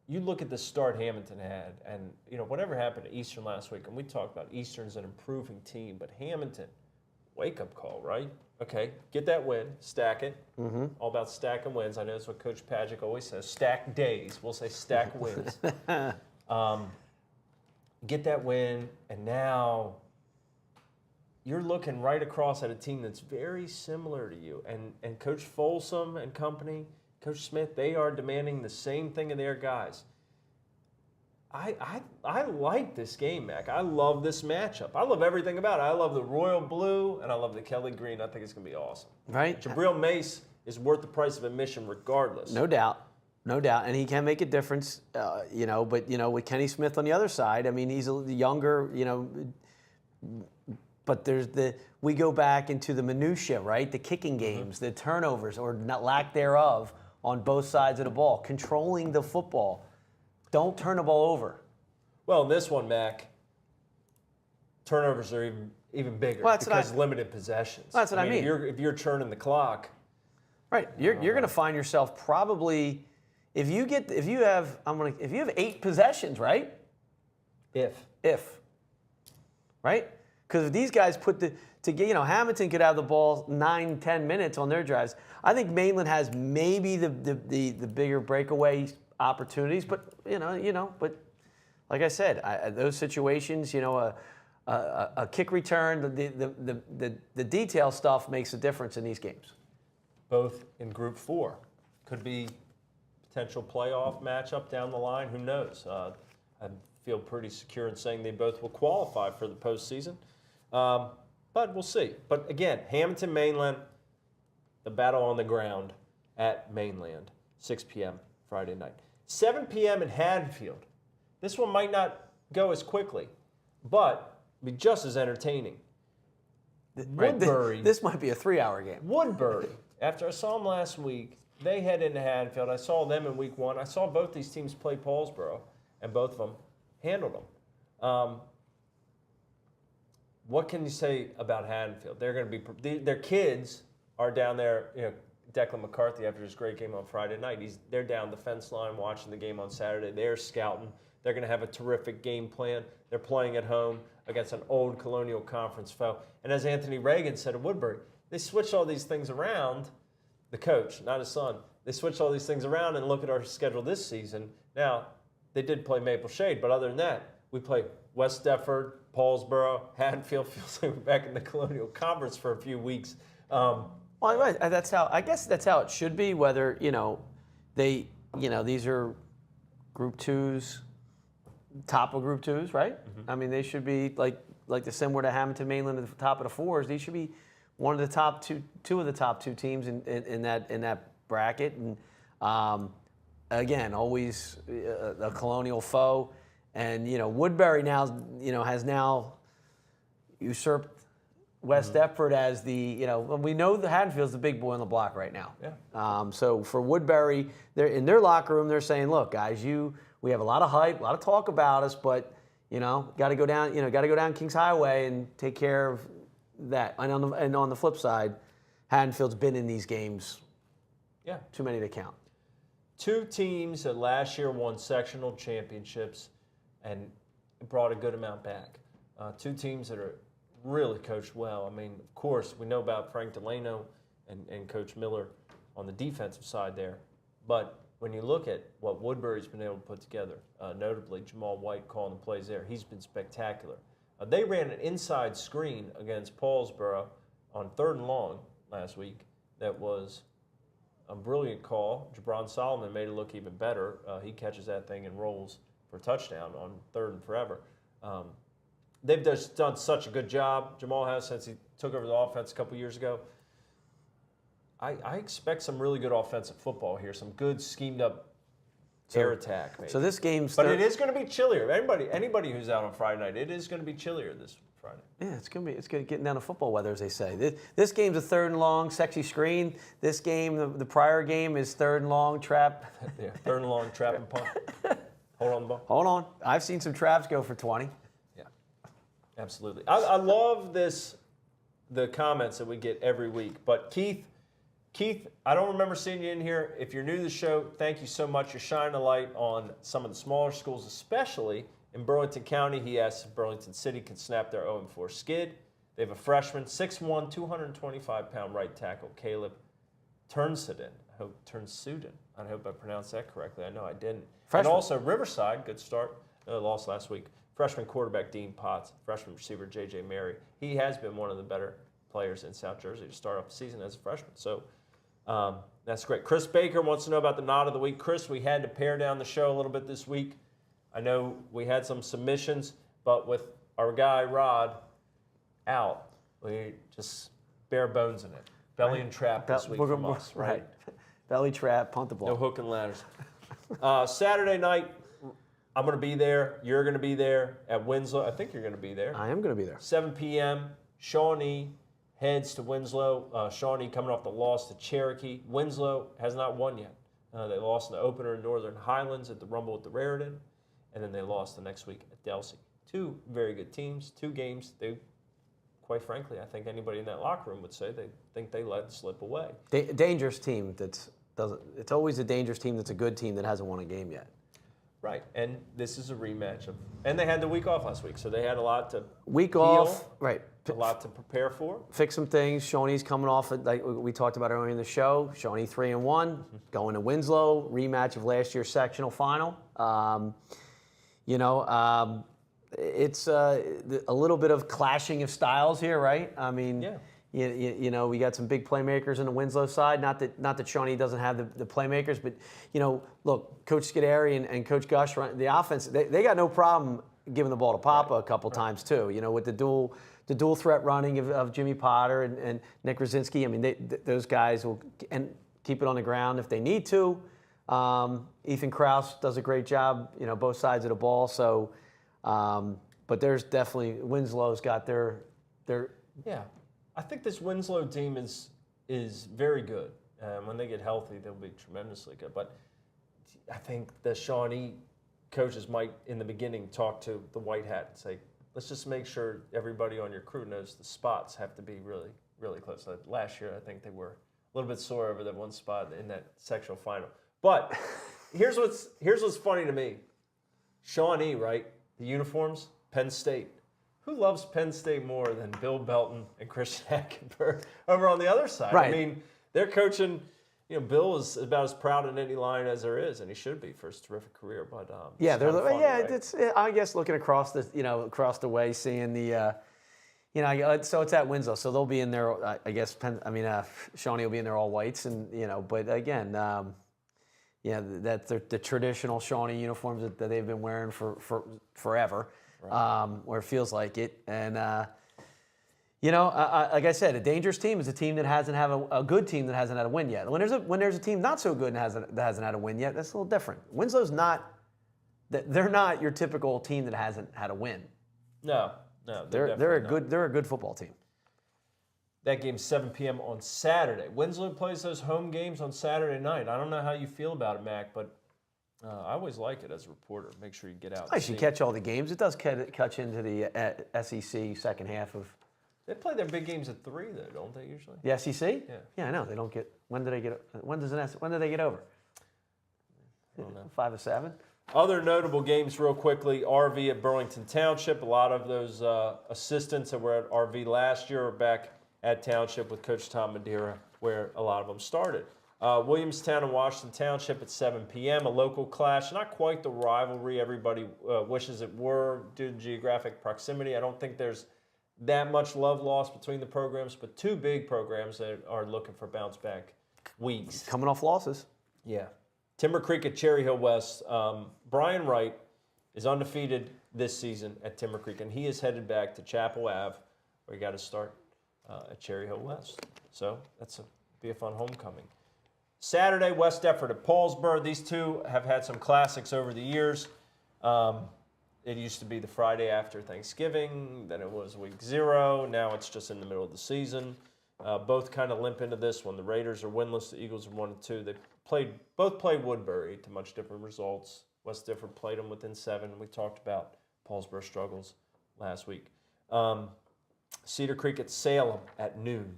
look at the start Hamilton had, and whatever happened to Eastern last week, and we talked about Eastern's an improving team, but Hamilton, wake-up call, right? Okay, get that win, stack it. Mm-hmm. All about stacking wins. I know that's what Coach Pagic always says, stack days. We'll say stack wins. Get that win, and now you're looking right across at a team that's very similar to you. And Coach Folsom and company, Coach Smith, they are demanding the same thing of their guys. I like this game, Mac. I love this matchup. I love everything about it. I love the royal blue, and I love the Kelly green. I think it's going to be awesome. Right. Jabril Mace is worth the price of admission regardless. No doubt. No doubt, and he can make a difference, but with Kenny Smith on the other side, I mean, he's a younger, but we go back into the minutia, right? The kicking games, the turnovers, or lack thereof on both sides of the ball, controlling the football. Don't turn the ball over. Well, in this one, Mac, turnovers are even bigger because limited possessions. Well, that's what I mean. If you're churning the clock, right? You're going to find yourself probably. If you have 8 possessions, right? If. Right? Because if these guys Hamilton could have the ball 9-10 minutes on their drives. I think Mainland has maybe the bigger breakaway opportunities, but but like I said, those situations, a kick return, the detail stuff makes a difference in these games. Both in Group 4 could be potential playoff matchup down the line. Who knows? I feel pretty secure in saying they both will qualify for the postseason. But we'll see. But again, Hamilton, Mainland, the battle on the ground at Mainland, 6 p.m. Friday night. 7 p.m. in Hadfield. This one might not go as quickly, but be just as entertaining. Woodbury. This might be a 3-hour game. Woodbury. After I saw them last week, they head into Hadfield. I saw them in week 1. I saw both these teams play Paulsboro, and both of them handled them. What can you say about Hadfield? They're going to be their kids are down there. Declan McCarthy, after his great game on Friday night, they're down the fence line watching the game on Saturday. They're scouting. They're going to have a terrific game plan. They're playing at home against an old Colonial Conference foe. And as Anthony Reagan said at Woodbury, they switched all these things around. The coach, not his son, they switched all these things around and look at our schedule this season. Now, they did play Maple Shade, but other than that, we play West Deptford, Paulsboro, Haddonfield. Feels like we're back in the Colonial Conference for a few weeks. Well, that's how I guess that's how it should be. Whether these are Group 2s, top of Group 2s, right? Mm-hmm. I mean, they should be like the similar to Hamilton Mainland at the top of the 4s. These should be one of the top two of the top 2 teams in that bracket. And again, always a Colonial foe. And Woodbury now has now usurped West Deptford as the we know the Haddonfield's the big boy on the block right now. Yeah. So for Woodbury, they're in their locker room. They're saying, "Look, guys, we have a lot of hype, a lot of talk about us, but got to go down. Got to go down Kings Highway and take care of that." And on the flip side, Haddonfield's been in these games. Yeah. Too many to count. 2 teams that last year won sectional championships and brought a good amount back. 2 teams that are really coached well. I mean, of course, we know about Frank Delano and Coach Miller on the defensive side there. But when you look at what Woodbury's been able to put together, notably Jamal White calling the plays there, he's been spectacular. They ran an inside screen against Paulsboro on 3rd and long last week that was a brilliant call. Jabron Solomon made it look even better. He catches that thing and rolls for a touchdown on 3rd and forever. They've just done such a good job. Jamal has since he took over the offense a couple years ago. I expect some really good offensive football here, some good schemed up air attack. Maybe. So this game's but it is going to be chillier. Anybody who's out on Friday night, it is going to be chillier this Friday. Yeah, it's gonna get down to football weather, as they say. This game's a 3rd and long, sexy screen. This game, the prior game, is 3rd and long, trap. Yeah, 3rd and long, trap and punt. Hold on the ball. Hold on, I've seen some traps go for 20. Yeah, absolutely. I love the comments that we get every week. But Keith, I don't remember seeing you in here. If you're new to the show, thank you so much. You're shining a light on some of the smaller schools, especially in Burlington County. He asked if Burlington City can snap their 0-4 skid. They have a freshman, 6'1", 225-pound right tackle, Caleb Turnsuden. I hope I pronounced that correctly. I know I didn't. Freshman. And also Riverside, good start. Lost last week. Freshman quarterback Dean Potts, freshman receiver J.J. Mary. He has been one of the better players in South Jersey to start off the season as a freshman. So that's great. Chris Baker wants to know about the Nod of the Week. Chris, we had to pare down the show a little bit this week. I know we had some submissions, but with our guy Rod out, we just bare bones in it. Belly and trap this week from us. Right. Belly trap, punt the ball. No hook and ladders. Saturday night, I'm going to be there. You're going to be there at Winslow. I think you're going to be there. I am going to be there. 7 p.m. Shawnee heads to Winslow. Shawnee coming off the loss to Cherokee. Winslow has not won yet. They lost in the opener in Northern Highlands at the Rumble at the Raritan, and then they lost the next week at Delsey. 2 very good teams, 2 games. They, quite frankly, I think anybody in that locker room would say they think they let slip away. Dangerous team it's always a dangerous team that's a good team that hasn't won a game yet. Right, and this is a rematch and they had the week off last week, so they had a lot to off, right? A lot to prepare for. Fix some things. Shawnee's coming off, like we talked about earlier in the show. Shawnee 3-1, going to Winslow, rematch of last year's sectional final. It's a little bit of clashing of styles here, right? I mean, yeah. We got some big playmakers on the Winslow side. Not that Shawnee doesn't have the playmakers, but look, Coach Scuderi and Coach Gush run the offense. They got no problem giving the ball to Papa a couple times too. With the dual threat running of Jimmy Potter and Nick Rosinski. I mean, those guys will keep it on the ground if they need to. Ethan Kraus does a great job. Both sides of the ball. So, but there's definitely Winslow's got their. Yeah. I think this Winslow team is very good. When they get healthy, they'll be tremendously good. But I think the Shawnee coaches might, in the beginning, talk to the White Hat and say, let's just make sure everybody on your crew knows the spots have to be really, really close. Like last year, I think they were a little bit sore over that one spot in that sectional final. But here's what's funny to me. Shawnee, right? The uniforms, Penn State. Who loves Penn State more than Bill Belton and Christian Hackenberg over on the other side? Right. I mean, they're coaching. Bill is about as proud in any line as there is, and he should be for his terrific career. But yeah, it's fun, right? it's I guess looking across the way, seeing the. So it's at Winslow, so they'll be in there. I guess Shawnee will be in there all whites, and But again, that's the traditional Shawnee uniforms that they've been wearing for forever, Right. Or it feels like it. And like I said, a dangerous team is a team that hasn't had a good team that hasn't had a win yet. When there's a team not so good and that hasn't had a win yet, that's a little different. Winslow's not. They're not your typical team that hasn't had a win. No, They're a good football team. That game's 7 p.m. on Saturday. Winslow plays those home games on Saturday night. I don't know how you feel about it, Mac, but I always like it as a reporter. Make sure you get out. Nice, you catch all the games. It does catch into the SEC second half of. They play their big games at 3, though, don't they usually? The SEC? Yeah. Yeah, I know. They don't get. When do they get? When do they get over? I don't know. 5 or 7. Other notable games, real quickly. RV at Burlington Township. A lot of those assistants that were at RV last year are back at Township with Coach Tom Madeira, where a lot of them started. Williamstown and Washington Township at 7 p.m. A local clash, not quite the rivalry everybody wishes it were due to geographic proximity. I don't think there's that much love lost between the programs, but 2 big programs that are looking for bounce back weeks. Coming off losses. Yeah. Timber Creek at Cherry Hill West. Brian Wright is undefeated this season at Timber Creek, and he is headed back to Chapel Ave, where he got to start at Cherry Hill West. So that's be a fun homecoming. Saturday, West Deptford at Paulsboro. These two have had some classics over the years. It used to be the Friday after Thanksgiving, then it was week 0. Now it's just in the middle of the season. Both kind of limp into this one. The Raiders are winless. The Eagles are 1-2. They both played Woodbury to much different results. West Deptford played them within 7. We talked about Paulsboro struggles last week. Cedar Creek at Salem at noon.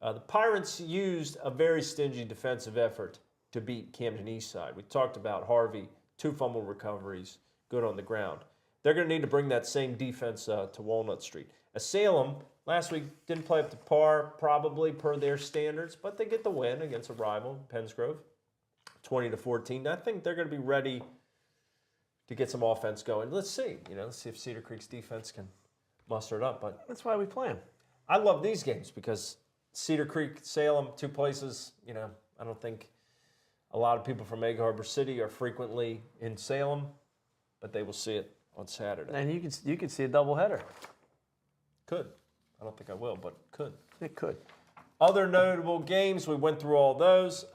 The Pirates used a very stingy defensive effort to beat Camden Eastside. We talked about Harvey, 2 fumble recoveries, good on the ground. They're going to need to bring that same defense to Walnut Street. Salem, last week, didn't play up to par, probably per their standards, but they get the win against a rival, Pensgrove, 20-14. I think they're going to be ready to get some offense going. Let's see. Let's see if Cedar Creek's defense can muster it up. But That's why we play them. I love these games because Cedar Creek, Salem, 2 places, I don't think a lot of people from Egg Harbor City are frequently in Salem, but they will see it on Saturday. And you could see a doubleheader. Could. I don't think I will, but could. It could. Other notable games, we went through all those.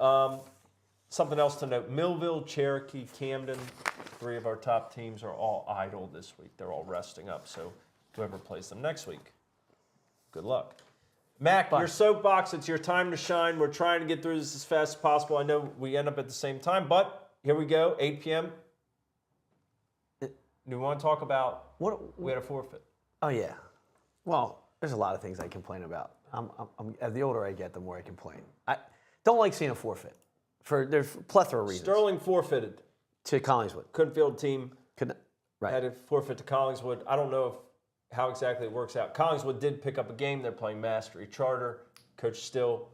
Something else to note, Millville, Cherokee, Camden, 3 of our top teams are all idle this week. They're all resting up, so whoever plays them next week, good luck. Mac, your soapbox, it's your time to shine. We're trying to get through this as fast as possible. I know we end up at the same time, but here we go, 8 p.m. Do we want to talk about we had a forfeit? Oh, yeah. Well, there's a lot of things I complain about. As the older I get, the more I complain. I don't like seeing a forfeit. There's a plethora of reasons. Sterling forfeited. To Collingswood. Couldn't field team. Right. Had a forfeit to Collingswood. I don't know how exactly it works out. Collingswood did pick up a game. They're playing Mastery Charter. Coach Still.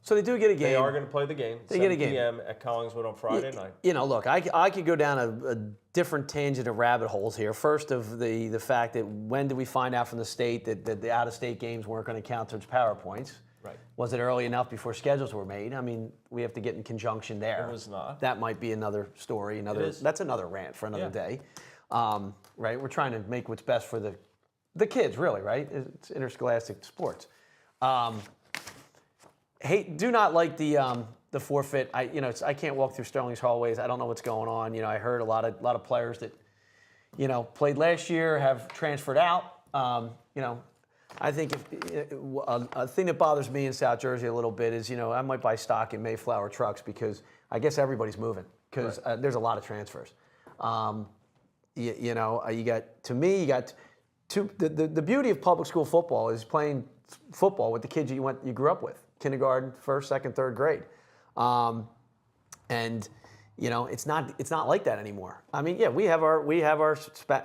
So they do get a game. They are going to play the game. They get a game. 7 p.m. at Collingswood on Friday night. Look, I could go down a different tangent of rabbit holes here. First of the fact that when did we find out from the state that the out-of-state games weren't going to count towards PowerPoints? Right. Was it early enough before schedules were made? I mean, we have to get in conjunction there. It was not. That might be another story. That's another rant for another day. Right? We're trying to make what's best for the kids, really, right? It's interscholastic sports. Do not like the forfeit. I can't walk through Sterling's hallways. I don't know what's going on. I heard a lot of players that played last year have transferred out. I think a thing that bothers me in South Jersey a little bit is I might buy stock in Mayflower trucks because I guess everybody's moving because there's a lot of transfers. You got the beauty of public school football is playing football with the kids you grew up with. Kindergarten, 1st, 2nd, 3rd grade. And It's not like that anymore. I mean, yeah, we have our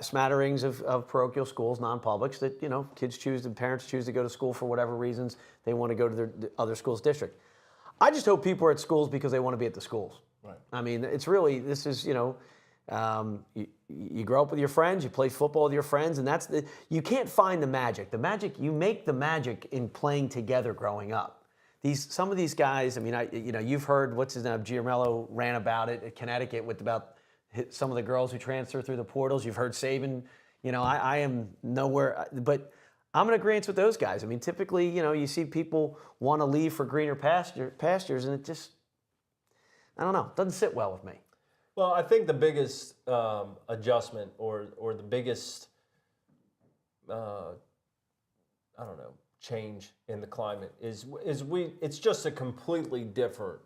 smatterings of parochial schools, non-publics that kids choose and parents choose to go to school for whatever reasons they want to go to the other school's district. I just hope people are at schools because they want to be at the schools. Right. I mean, it's really you grow up with your friends, you play football with your friends, and you can't find the magic. The magic, you make the magic in playing together growing up. Some of these guys, I mean, you've heard what's his name, Giamello ran about it at Connecticut about some of the girls who transfer through the portals. You've heard Saban. I am nowhere, but I'm in agreement with those guys. I mean, typically, you see people want to leave for greener pastures, and it just, I don't know, doesn't sit well with me. Well, I think the biggest adjustment or the biggest, change in the climate is it's just a completely different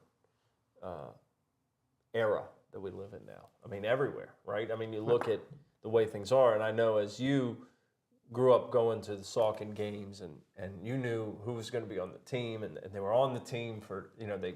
era that we live in now. I mean, everywhere, right? I mean, you look at the way things are, and I know as you grew up going to the Saucon games and you knew who was going to be on the team, and they were on the team for, they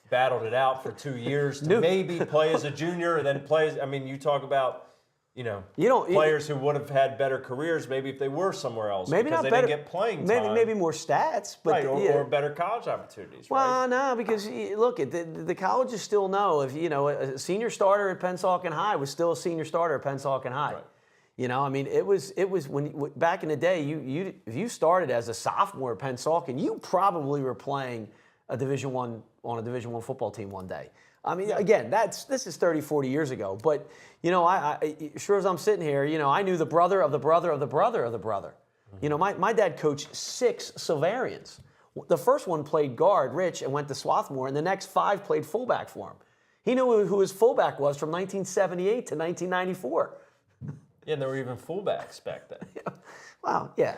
battled it out for 2 years to maybe play as a junior and then play as, I mean, you talk about, players who would have had better careers maybe if they were somewhere else. Maybe because not they better. Didn't get playing time. Maybe more stats, but right, or better college opportunities. Well, right? no, because look, the colleges still know if a senior starter at Pennsauken High was still a senior starter at Pennsauken High. Right. I mean, it was when back in the day, if you started as a sophomore at Pennsauken, you probably were playing a Division I on a Division I football team one day. I mean, again, this is 30, 40 years ago. But, I sure as I'm sitting here, I knew the brother of the brother of the brother of the brother. Mm-hmm. My dad coached 6 Silverians. The first one played guard, Rich, and went to Swarthmore, and the next 5 played fullback for him. He knew who his fullback was from 1978 to 1994. Yeah, and there were even fullbacks back then. Well, yeah.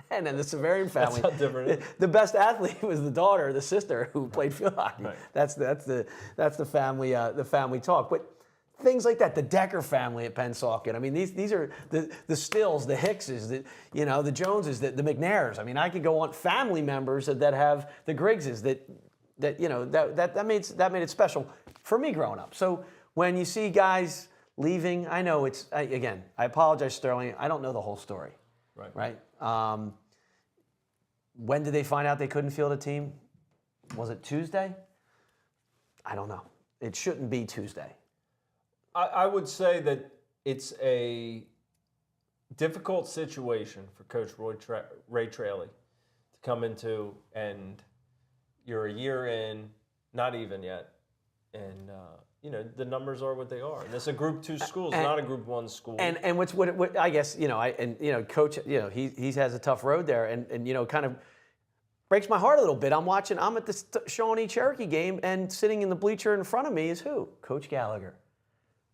And then the Severian family. That's how different. The best athlete was the daughter, the sister, who played field hockey. Right. That's the family talk. But things like that, the Decker family at Pennsauken. I mean, these are the Stills, the Hickses, the Joneses, the McNairs. I mean, I could go on family members that have the Griggses that made it special for me growing up. So when you see guys leaving, I know I apologize, Sterling. I don't know the whole story. Right. When did they find out they couldn't field a team? Was it Tuesday? I don't know. It shouldn't be Tuesday. I would say that it's a difficult situation for Coach Ray Trailey to come into, and you're a year in, not even yet, and the numbers are what they are. And it's a Group 2 school, it's not a Group 1 school. And what I guess Coach, he has a tough road there, and kind of breaks my heart a little bit. I'm at the Shawnee Cherokee game, and sitting in the bleacher in front of me is who? Coach Gallagher,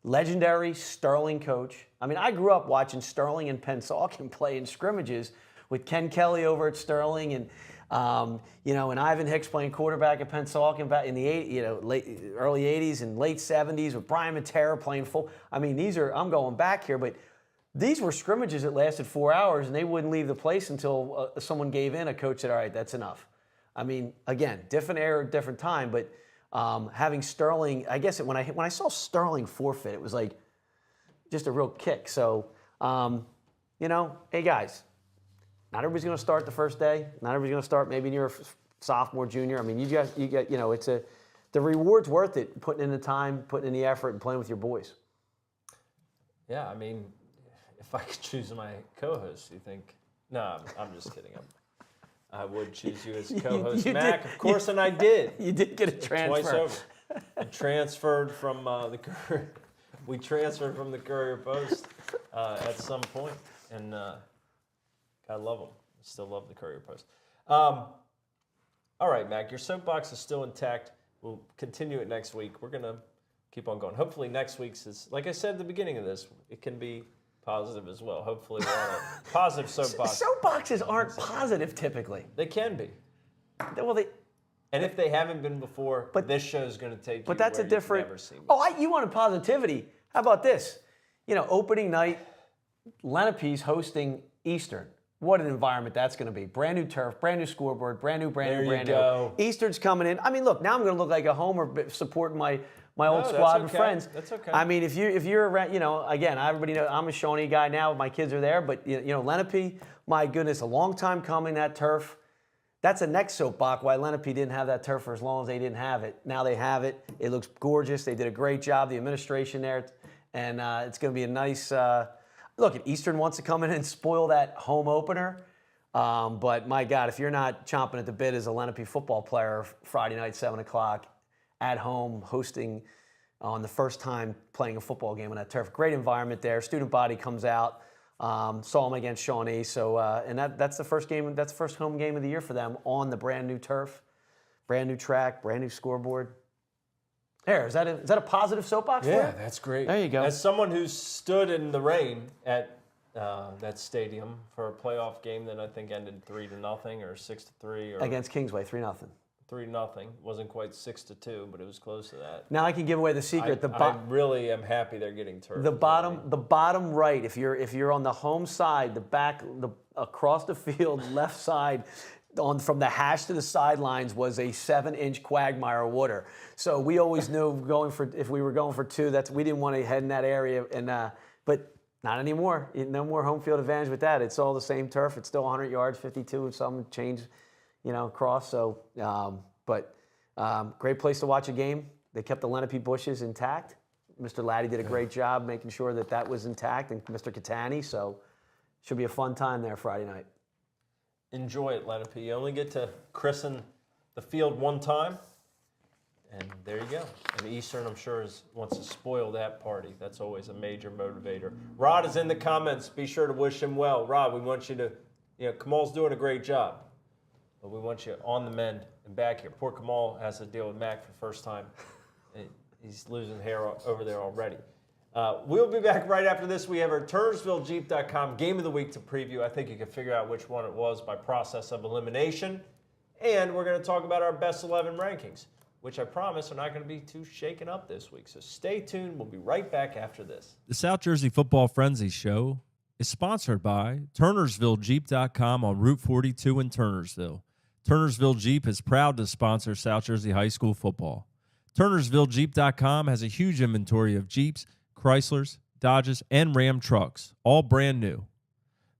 legendary Sterling coach. I mean, I grew up watching Sterling and Pennsauken play in scrimmages with Ken Kelly over at Sterling, and and Ivan Hicks playing quarterback at Pennsauken back in the early 80s and late 70s with Brian Matera playing full. I mean, I'm going back here, but these were scrimmages that lasted 4 hours, and they wouldn't leave the place until someone gave in. A coach said, all right, that's enough. I mean, again, different era, different time, but having Sterling, I guess when I saw Sterling forfeit, it was like just a real kick. So, hey guys, not everybody's going to start the first day. Not everybody's going to start maybe in your sophomore, junior. I mean, you get, the reward's worth it, putting in the time, putting in the effort, and playing with your boys. Yeah, I mean, if I could choose my co-host, you think? No, I'm just kidding. I would choose you as co-host, Mac, of course, and I did. You did get a transfer. Twice over. I transferred from we transferred from the Courier Post at some point, and I love them. I still love the Courier Post. All right, Mac, your soapbox is still intact. We'll continue it next week. We're going to keep on going. Hopefully next week's is, like I said at the beginning of this, it can be positive as well. Hopefully we're on a positive soapbox. Soapboxes aren't positive typically. They can be. Well, and if they haven't been before, this show is going to take you but that's where a different. You've never seen. You wanted positivity. How about this? Opening night, Lenape's hosting Eastern. What an environment that's going to be. Brand new turf, brand new scoreboard, brand new. Go. Eastern's coming in. I mean, look, now I'm going to look like a homer supporting my old that's squad of okay. friends. That's okay. I mean, if you're around, again, everybody knows I'm a Shawnee guy now. My kids are there, but Lenape, my goodness, a long time coming. That turf. That's a next soapbox why Lenape didn't have that turf for as long as they didn't have it. Now they have it. It looks gorgeous. They did a great job, the administration there. And it's going to be a nice look. Eastern wants to come in and spoil that home opener. But my God, if you're not chomping at the bit as a Lenape football player Friday night, 7 o'clock, at home, hosting on the first time playing a football game on that turf. Great environment there. Student body comes out. Saw them against Shawnee, so and that's the first game. That's the first home game of the year for them on the brand new turf, brand new track, brand new scoreboard. There, is that a positive soapbox? Yeah, for you? that's great. There you go. As someone who stood in the rain at that stadium for a playoff game that I think ended 3-0 or 6-3 or Against Kingsway, 3-0. 3-0, wasn't quite 6-2, but it was close to that. Now I can give away the secret. I really am happy they're getting turf. The bottom right, if you're on the home side, across the field, left side, from the hash to the sidelines was a 7-inch quagmire of water. So we always knew if we were going for 2, we didn't want to head in that area. But not anymore. No more home field advantage with that. It's all the same turf. It's still 100 yards, 52, and some change, across. So, great place to watch a game. They kept the Lenape bushes intact. Mr. Laddie did a great job making sure that was intact, and Mr. Catani. So, should be a fun time there Friday night. Enjoy it, Lenape. You only get to christen the field one time, and there you go. And Eastern, I'm sure, wants to spoil that party. That's always a major motivator. Rod is in the comments. Be sure to wish him well. Rod, we want you to, Kamal's doing a great job, but we want you on the mend and back here. Poor Kamal has to deal with Mac for the first time. He's losing hair over there already. We'll be back right after this. We have our TurnersvilleJeep.com Game of the Week to preview. I think you can figure out which one it was by process of elimination. And we're going to talk about our best 11 rankings, which I promise are not going to be too shaken up this week. So stay tuned. We'll be right back after this. The South Jersey Football Frenzy Show is sponsored by TurnersvilleJeep.com on Route 42 in Turnersville. Turnersville Jeep is proud to sponsor South Jersey High School football. TurnersvilleJeep.com has a huge inventory of Jeeps, Chryslers, Dodges, and Ram trucks, all brand new.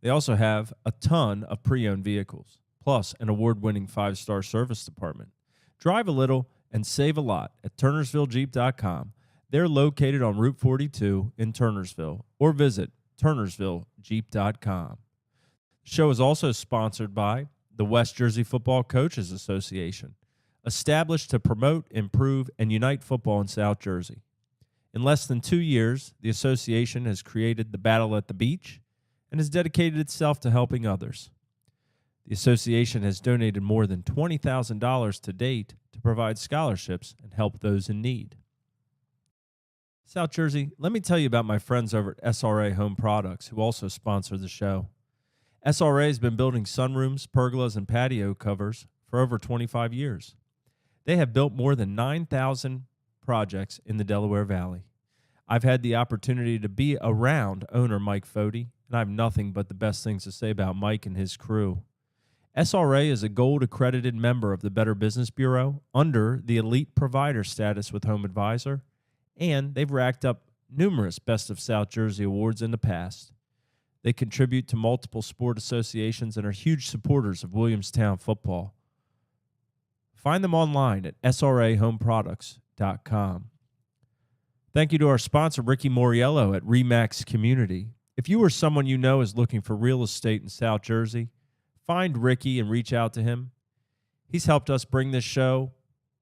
They also have a ton of pre-owned vehicles, plus an award-winning 5-star service department. Drive a little and save a lot at TurnersvilleJeep.com. They're located on Route 42 in Turnersville, or visit TurnersvilleJeep.com. The show is also sponsored by the West Jersey Football Coaches Association, established to promote, improve, and unite football in South Jersey. In less than 2 years, the association has created the Battle at the Beach and has dedicated itself to helping others. The association has donated more than $20,000 to date to provide scholarships and help those in need. South Jersey, let me tell you about my friends over at Sra Home Products, who also sponsor the show. SRA has been building sunrooms, pergolas, and patio covers for over 25 years. They have built more than 9,000 projects in the Delaware Valley. I've had the opportunity to be around owner Mike Fody, and I have nothing but the best things to say about Mike and his crew. SRA is a gold-accredited member of the Better Business Bureau under the Elite Provider status with Home Advisor, and they've racked up numerous Best of South Jersey awards in the past. They contribute to multiple sport associations and are huge supporters of Williamstown football. Find them online at srahomeproducts.com. Thank you to our sponsor, Ricky Moriello at Remax Community. If you or someone you know is looking for real estate in South Jersey, find Ricky and reach out to him. He's helped us bring this show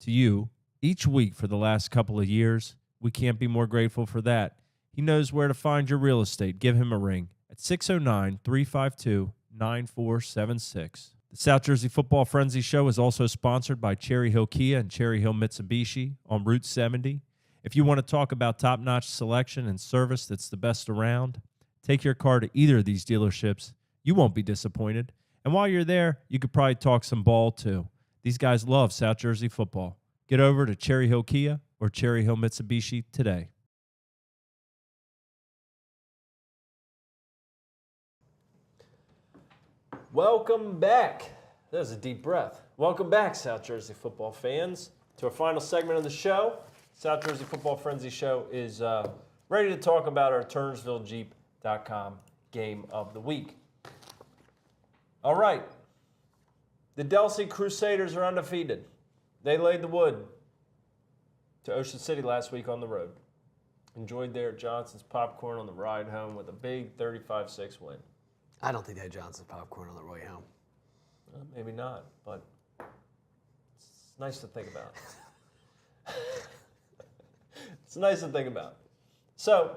to you each week for the last couple of years. We can't be more grateful for that. He knows where to find your real estate. Give him a ring at 609-352-9476. The South Jersey Football Frenzy Show is also sponsored by Cherry Hill Kia and Cherry Hill Mitsubishi on Route 70. If you want to talk about top-notch selection and service that's the best around, take your car to either of these dealerships. You won't be disappointed. And while you're there, you could probably talk some ball too. These guys love South Jersey football. Get over to Cherry Hill Kia or Cherry Hill Mitsubishi today. Welcome back. That was a deep breath. Welcome back, South Jersey football fans, to our final segment of the show. South Jersey Football Frenzy Show is ready to talk about our TurnersvilleJeep.com game of the week. All right. The Delsey Crusaders are undefeated. They laid the wood to Ocean City last week on the road. Enjoyed their Johnson's popcorn on the ride home with a big 35-6 win. I don't think they had Johnson's popcorn on the way home. Well, maybe not, but it's nice to think about. It's nice to think about. So,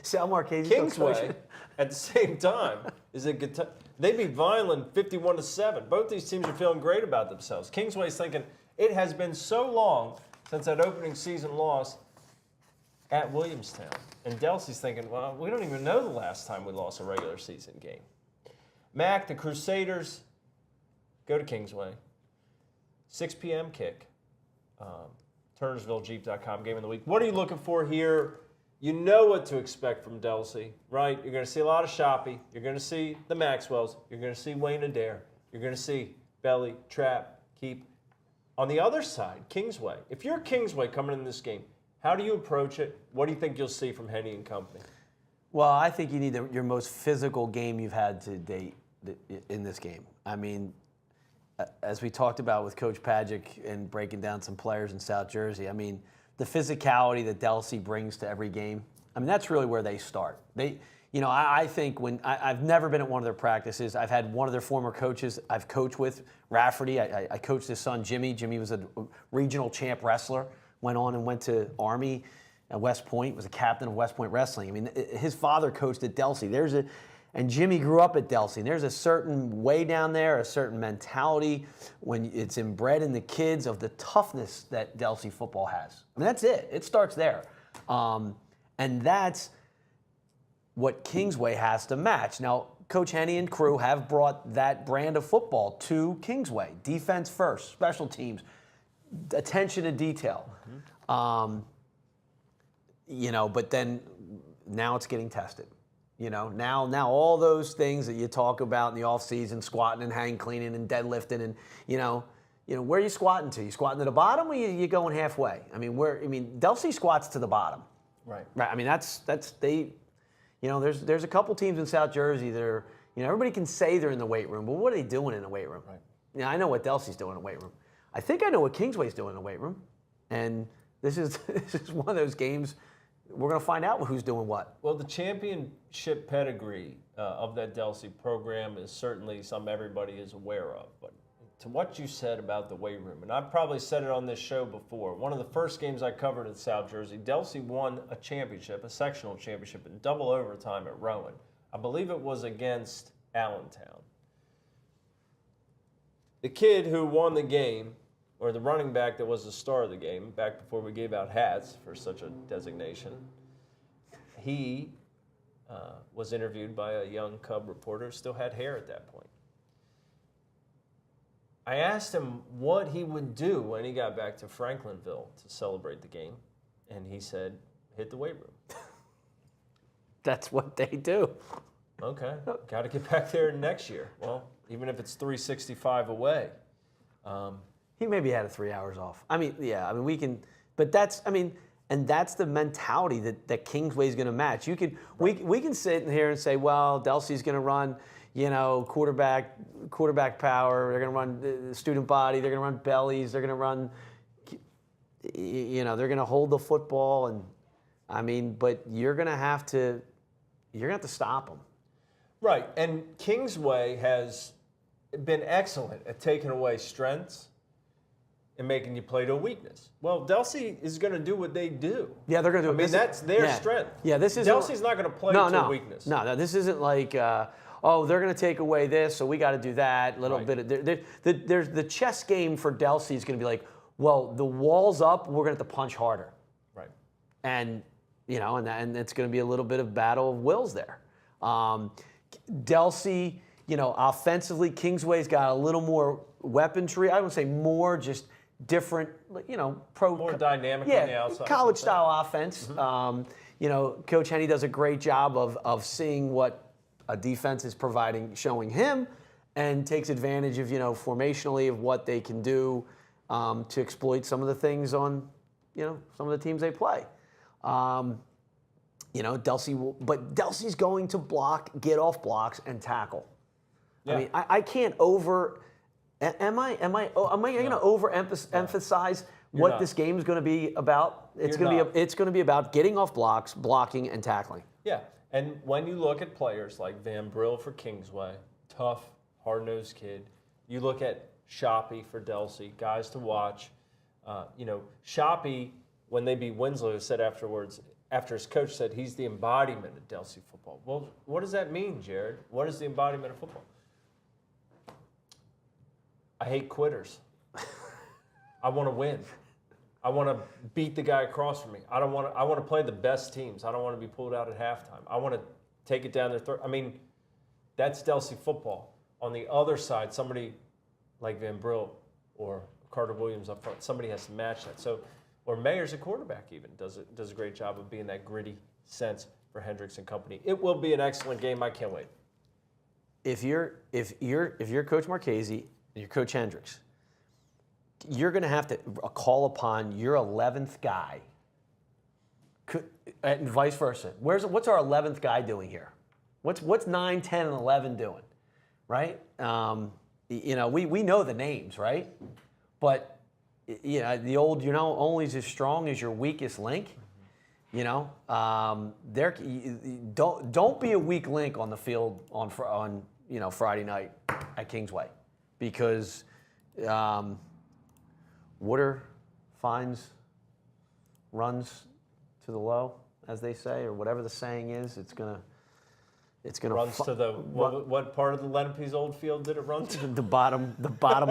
Sal Marchese, Kingsway, at the same time, is a good time. They beat Vineland 51-7. Both these teams are feeling great about themselves. Kingsway's thinking, it has been so long since that opening season loss at Williamstown. And Delsey's thinking, well, we don't even know the last time we lost a regular season game. Mac, the Crusaders, go to Kingsway. 6 p.m. kick. TurnersvilleJeep.com game of the week. What are you looking for here? You know what to expect from Delsey, right? You're going to see a lot of Shoppy. You're going to see the Maxwells. You're going to see Wayne Adair. You're going to see Belly, Trap, Keep. On the other side, Kingsway. If you're Kingsway coming in this game, how do you approach it? What do you think you'll see from Henny and company? Well, I think you need your most physical game you've had to date in this game. I mean, as we talked about with Coach Padgett and breaking down some players in South Jersey, I mean, the physicality that Delsey brings to every game, I mean, that's really where they start. I think I've never been at one of their practices. I've had one of their former coaches I've coached with, Rafferty. I coached his son, Jimmy. Jimmy was a regional champ wrestler, went on and went to Army at West Point, was a captain of West Point Wrestling. I mean, his father coached at Delsey. And Jimmy grew up at Delsey. And there's a certain way down there, a certain mentality when it's inbred in the kids of the toughness that Delsey football has. I mean, that's it. It starts there. And that's what Kingsway has to match. Now, Coach Henny and crew have brought that brand of football to Kingsway. Defense first, special teams, attention to detail. But then now it's getting tested. Now all those things that you talk about in the offseason, squatting and hang cleaning and deadlifting and, where are you squatting to? You squatting to the bottom or you going halfway? Delsey squats to the bottom. Right. Right. I mean, there's a couple teams in South Jersey that are, everybody can say they're in the weight room, but what are they doing in the weight room? Right. I know what Delsey's doing in the weight room. I think I know what Kingsway's doing in the weight room. And this is one of those games we're going to find out who's doing what. Well, the championship pedigree of that Delsey program is certainly something everybody is aware of. But to what you said about the weight room, and I've probably said it on this show before, one of the first games I covered in South Jersey, Delsey won a championship, a sectional championship, in double overtime at Rowan. I believe it was against Allentown. The kid who won the game, or the running back that was the star of the game, back before we gave out hats for such a designation, he was interviewed by a young Cub reporter who still had hair at that point. I asked him what he would do when he got back to Franklinville to celebrate the game, and he said, hit the weight room. That's what they do. Okay, got to get back there next year. Well, even if it's 365 away. He maybe had 3 hours off. We can, but that's the mentality that Kingsway's going to match. We can sit in here and say, well, Delsey's going to run, quarterback power. They're going to run student body. They're going to run bellies. They're going to run, they're going to hold the football. But you're going to have to stop them. Right, and Kingsway has been excellent at taking away strengths and making you play to a weekness. Well, Delsey is going to do what they do. Yeah, they're going to do it. That's their strength. Yeah, this is Delsey's not going to play to a weakness. No, this isn't like, they're going to take away this, so we got to do that. The chess game for Delsey is going to be like, well, the wall's up, we're going to have to punch harder. Right. And it's going to be a little bit of battle of wills there. Delsey, offensively, Kingsway's got a little more weaponry. I wouldn't say more, just different, more dynamic on the outside. College-style offense. Mm-hmm. Coach Henny does a great job of seeing what a defense is showing him, and takes advantage of, formationally of what they can do to exploit some of the things on some of the teams they play. Delsey's going to block, get off blocks, and tackle. Yeah. I mean, I can't Am I going to overemphasize what not. this game is going to be about? It's You're going not. to be about getting off blocks, blocking, and tackling. Yeah, and when you look at players like Van Brill for Kingsway, tough, hard-nosed kid. You look at Shoppy for Delsey, guys to watch. Shoppy, when they beat Winslow, said afterwards, after his coach said he's the embodiment of Delsey football. Well, what does that mean, Jared? What is the embodiment of football? I hate quitters. I want to win. I want to beat the guy across from me. I want to play the best teams. I don't want to be pulled out at halftime. I want to take it down their throat. I mean, that's Delsey football. On the other side, somebody like Van Brill or Carter Williams up front, somebody has to match that. So, or Mayer's a quarterback even does a great job of being that gritty sense for Hendricks and company. It will be an excellent game. I can't wait. If you're Coach Marchese and you're Coach Hendricks, you're going to have to call upon your 11th guy, and vice versa. What's our 11th guy doing here? What's 9, 10, and 11 doing, right? We know the names, right? But the old you're not only as strong as your weakest link. Don't be a weak link on the field on Friday night at Kingsway, because water finds runs to the low, as they say, or whatever the saying is. It's gonna Runs to the what part of the Lenape's old field did it run to? the bottom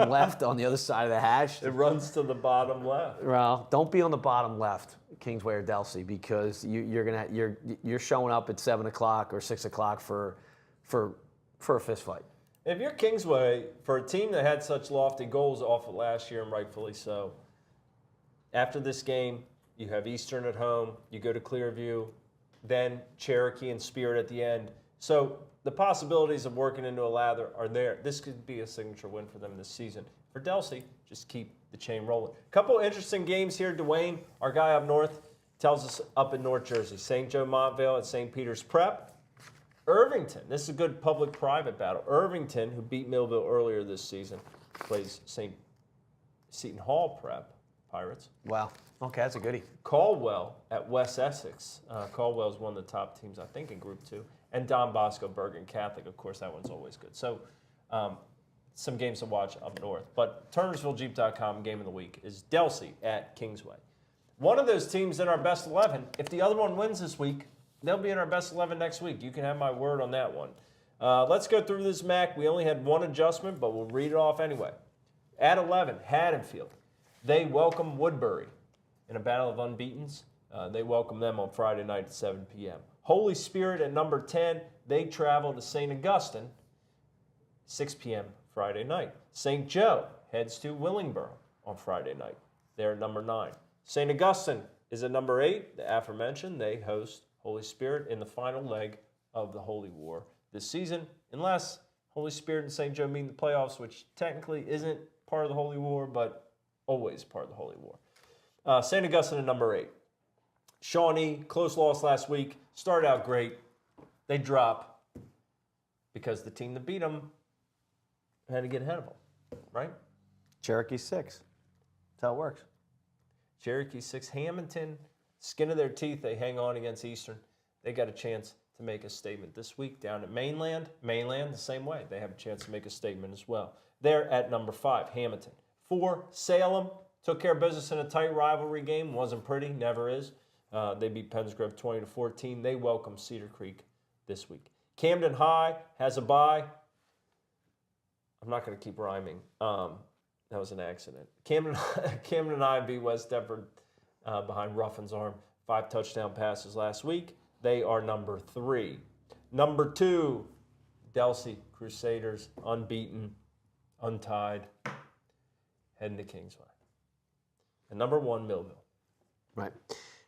left on the other side of the hash. It runs to the bottom left. Well, don't be on the bottom left, Kingsway or Delsey, because you're showing up at 7 o'clock or 6 o'clock for a fist fight. If you're Kingsway, for a team that had such lofty goals off of last year, and rightfully so, after this game, you have Eastern at home, you go to Clearview, then Cherokee and Spirit at the end. So the possibilities of working into a lather are there. This could be a signature win for them this season. For Delsey, just keep the chain rolling. A couple interesting games here. Dwayne, our guy up north, tells us up in North Jersey. St. Joe Montvale at St. Peter's Prep. Irvington, this is a good public-private battle. Irvington, who beat Millville earlier this season, plays St. Seton Hall Prep Pirates. Wow. Okay, that's a goodie. Caldwell at West Essex. Caldwell's one of the top teams, I think, in Group 2. And Don Bosco, Bergen Catholic. Of course, that one's always good. So some games to watch up north. But TurnersvilleJeep.com game of the week is Delsey at Kingsway. One of those teams in our best 11, if the other one wins this week, they'll be in our best 11 next week. You can have my word on that one. Let's go through this, Mac. We only had one adjustment, but we'll read it off anyway. At 11, Haddonfield. They welcome Woodbury in a battle of unbeatens. They welcome them on Friday night at 7 p.m. Holy Spirit at number 10. They travel to St. Augustine, 6 p.m. Friday night. St. Joe heads to Willingboro on Friday night. They're at number 9. St. Augustine is at number 8. The aforementioned, they host Holy Spirit in the final leg of the Holy War this season, unless Holy Spirit and St. Joe meet in the playoffs, which technically isn't part of the Holy War, but always part of the Holy War. St. Augustine at number 8. Shawnee, close loss last week, started out great. They drop because the team that beat them had to get ahead of them, right? Cherokee 6. That's how it works. Cherokee 6. Hamilton, skin of their teeth, they hang on against Eastern. They got a chance to make a statement this week down at Mainland. Mainland, the same way. They have a chance to make a statement as well. They're at number 5, Hamilton. 4, Salem. Took care of business in a tight rivalry game. Wasn't pretty, never is. They beat Pennsgrove 20-14. They welcome Cedar Creek this week. Camden High has a bye. I'm not going to keep rhyming. That was an accident. Camden High beat West Deptford behind Ruffin's arm. 5 touchdown passes last week. They are number 3. Number 2, Delsey Crusaders, unbeaten, untied, heading to Kingsway. And number 1, Millville. Right.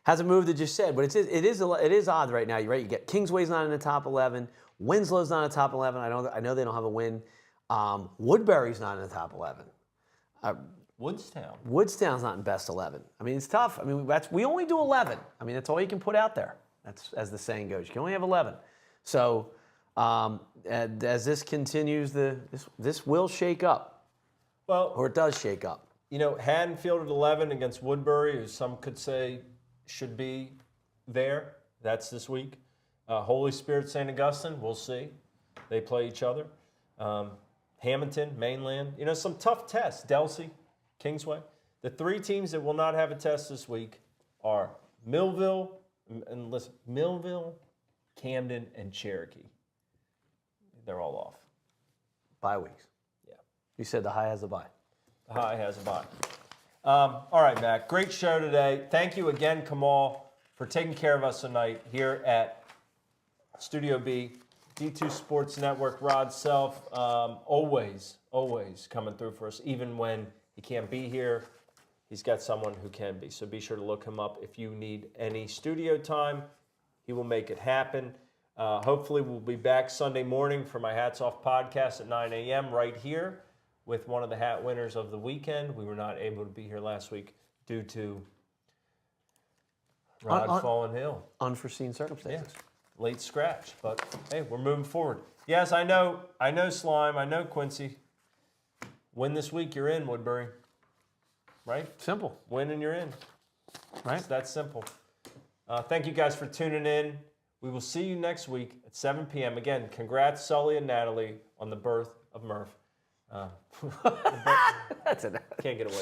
Hasn't moved, as you said, but it is odd right now. You're right. You get Kingsway's not in the top 11. Winslow's not in the top 11. I know they don't have a win. Woodbury's not in the top 11. Woodstown. Woodstown's not in best 11. I mean, it's tough. I mean, we only do 11. I mean, that's all you can put out there. That's as the saying goes. You can only have 11. So as this continues, this will shake up, Well, or it does shake up. you know, Haddonfield at 11 against Woodbury, who some could say should be there. That's this week. Holy Spirit, St. Augustine, we'll see. They play each other. Hamilton, Mainland. You know, some tough tests. Delsey, Kingsway. The 3 teams that will not have a test this week are Millville, and listen, Millville, Camden, and Cherokee. They're all off. Bye weeks. Yeah. You said the high has a bye. The high has a bye. All right, Matt. Great show today. Thank you again, Kamal, for taking care of us tonight here at Studio B, D2 Sports Network. Rod Self, always coming through for us, even when he can't be here. He's got someone who can be. So be sure to look him up if you need any studio time. He will make it happen. Hopefully, we'll be back Sunday morning for my Hats Off podcast at 9 a.m. right here with one of the hat winners of the weekend. We were not able to be here last week due to Rod falling ill. Unforeseen circumstances. Yeah, late scratch, but hey, we're moving forward. Yes, I know Slime, I know Quincy. Win this week, you're in, Woodbury. Right? Simple. Win and you're in. Right? It's that simple. Thank you guys for tuning in. We will see you next week at 7 p.m. Again, congrats, Sully and Natalie, on the birth of Murph. That's it. Can't get away.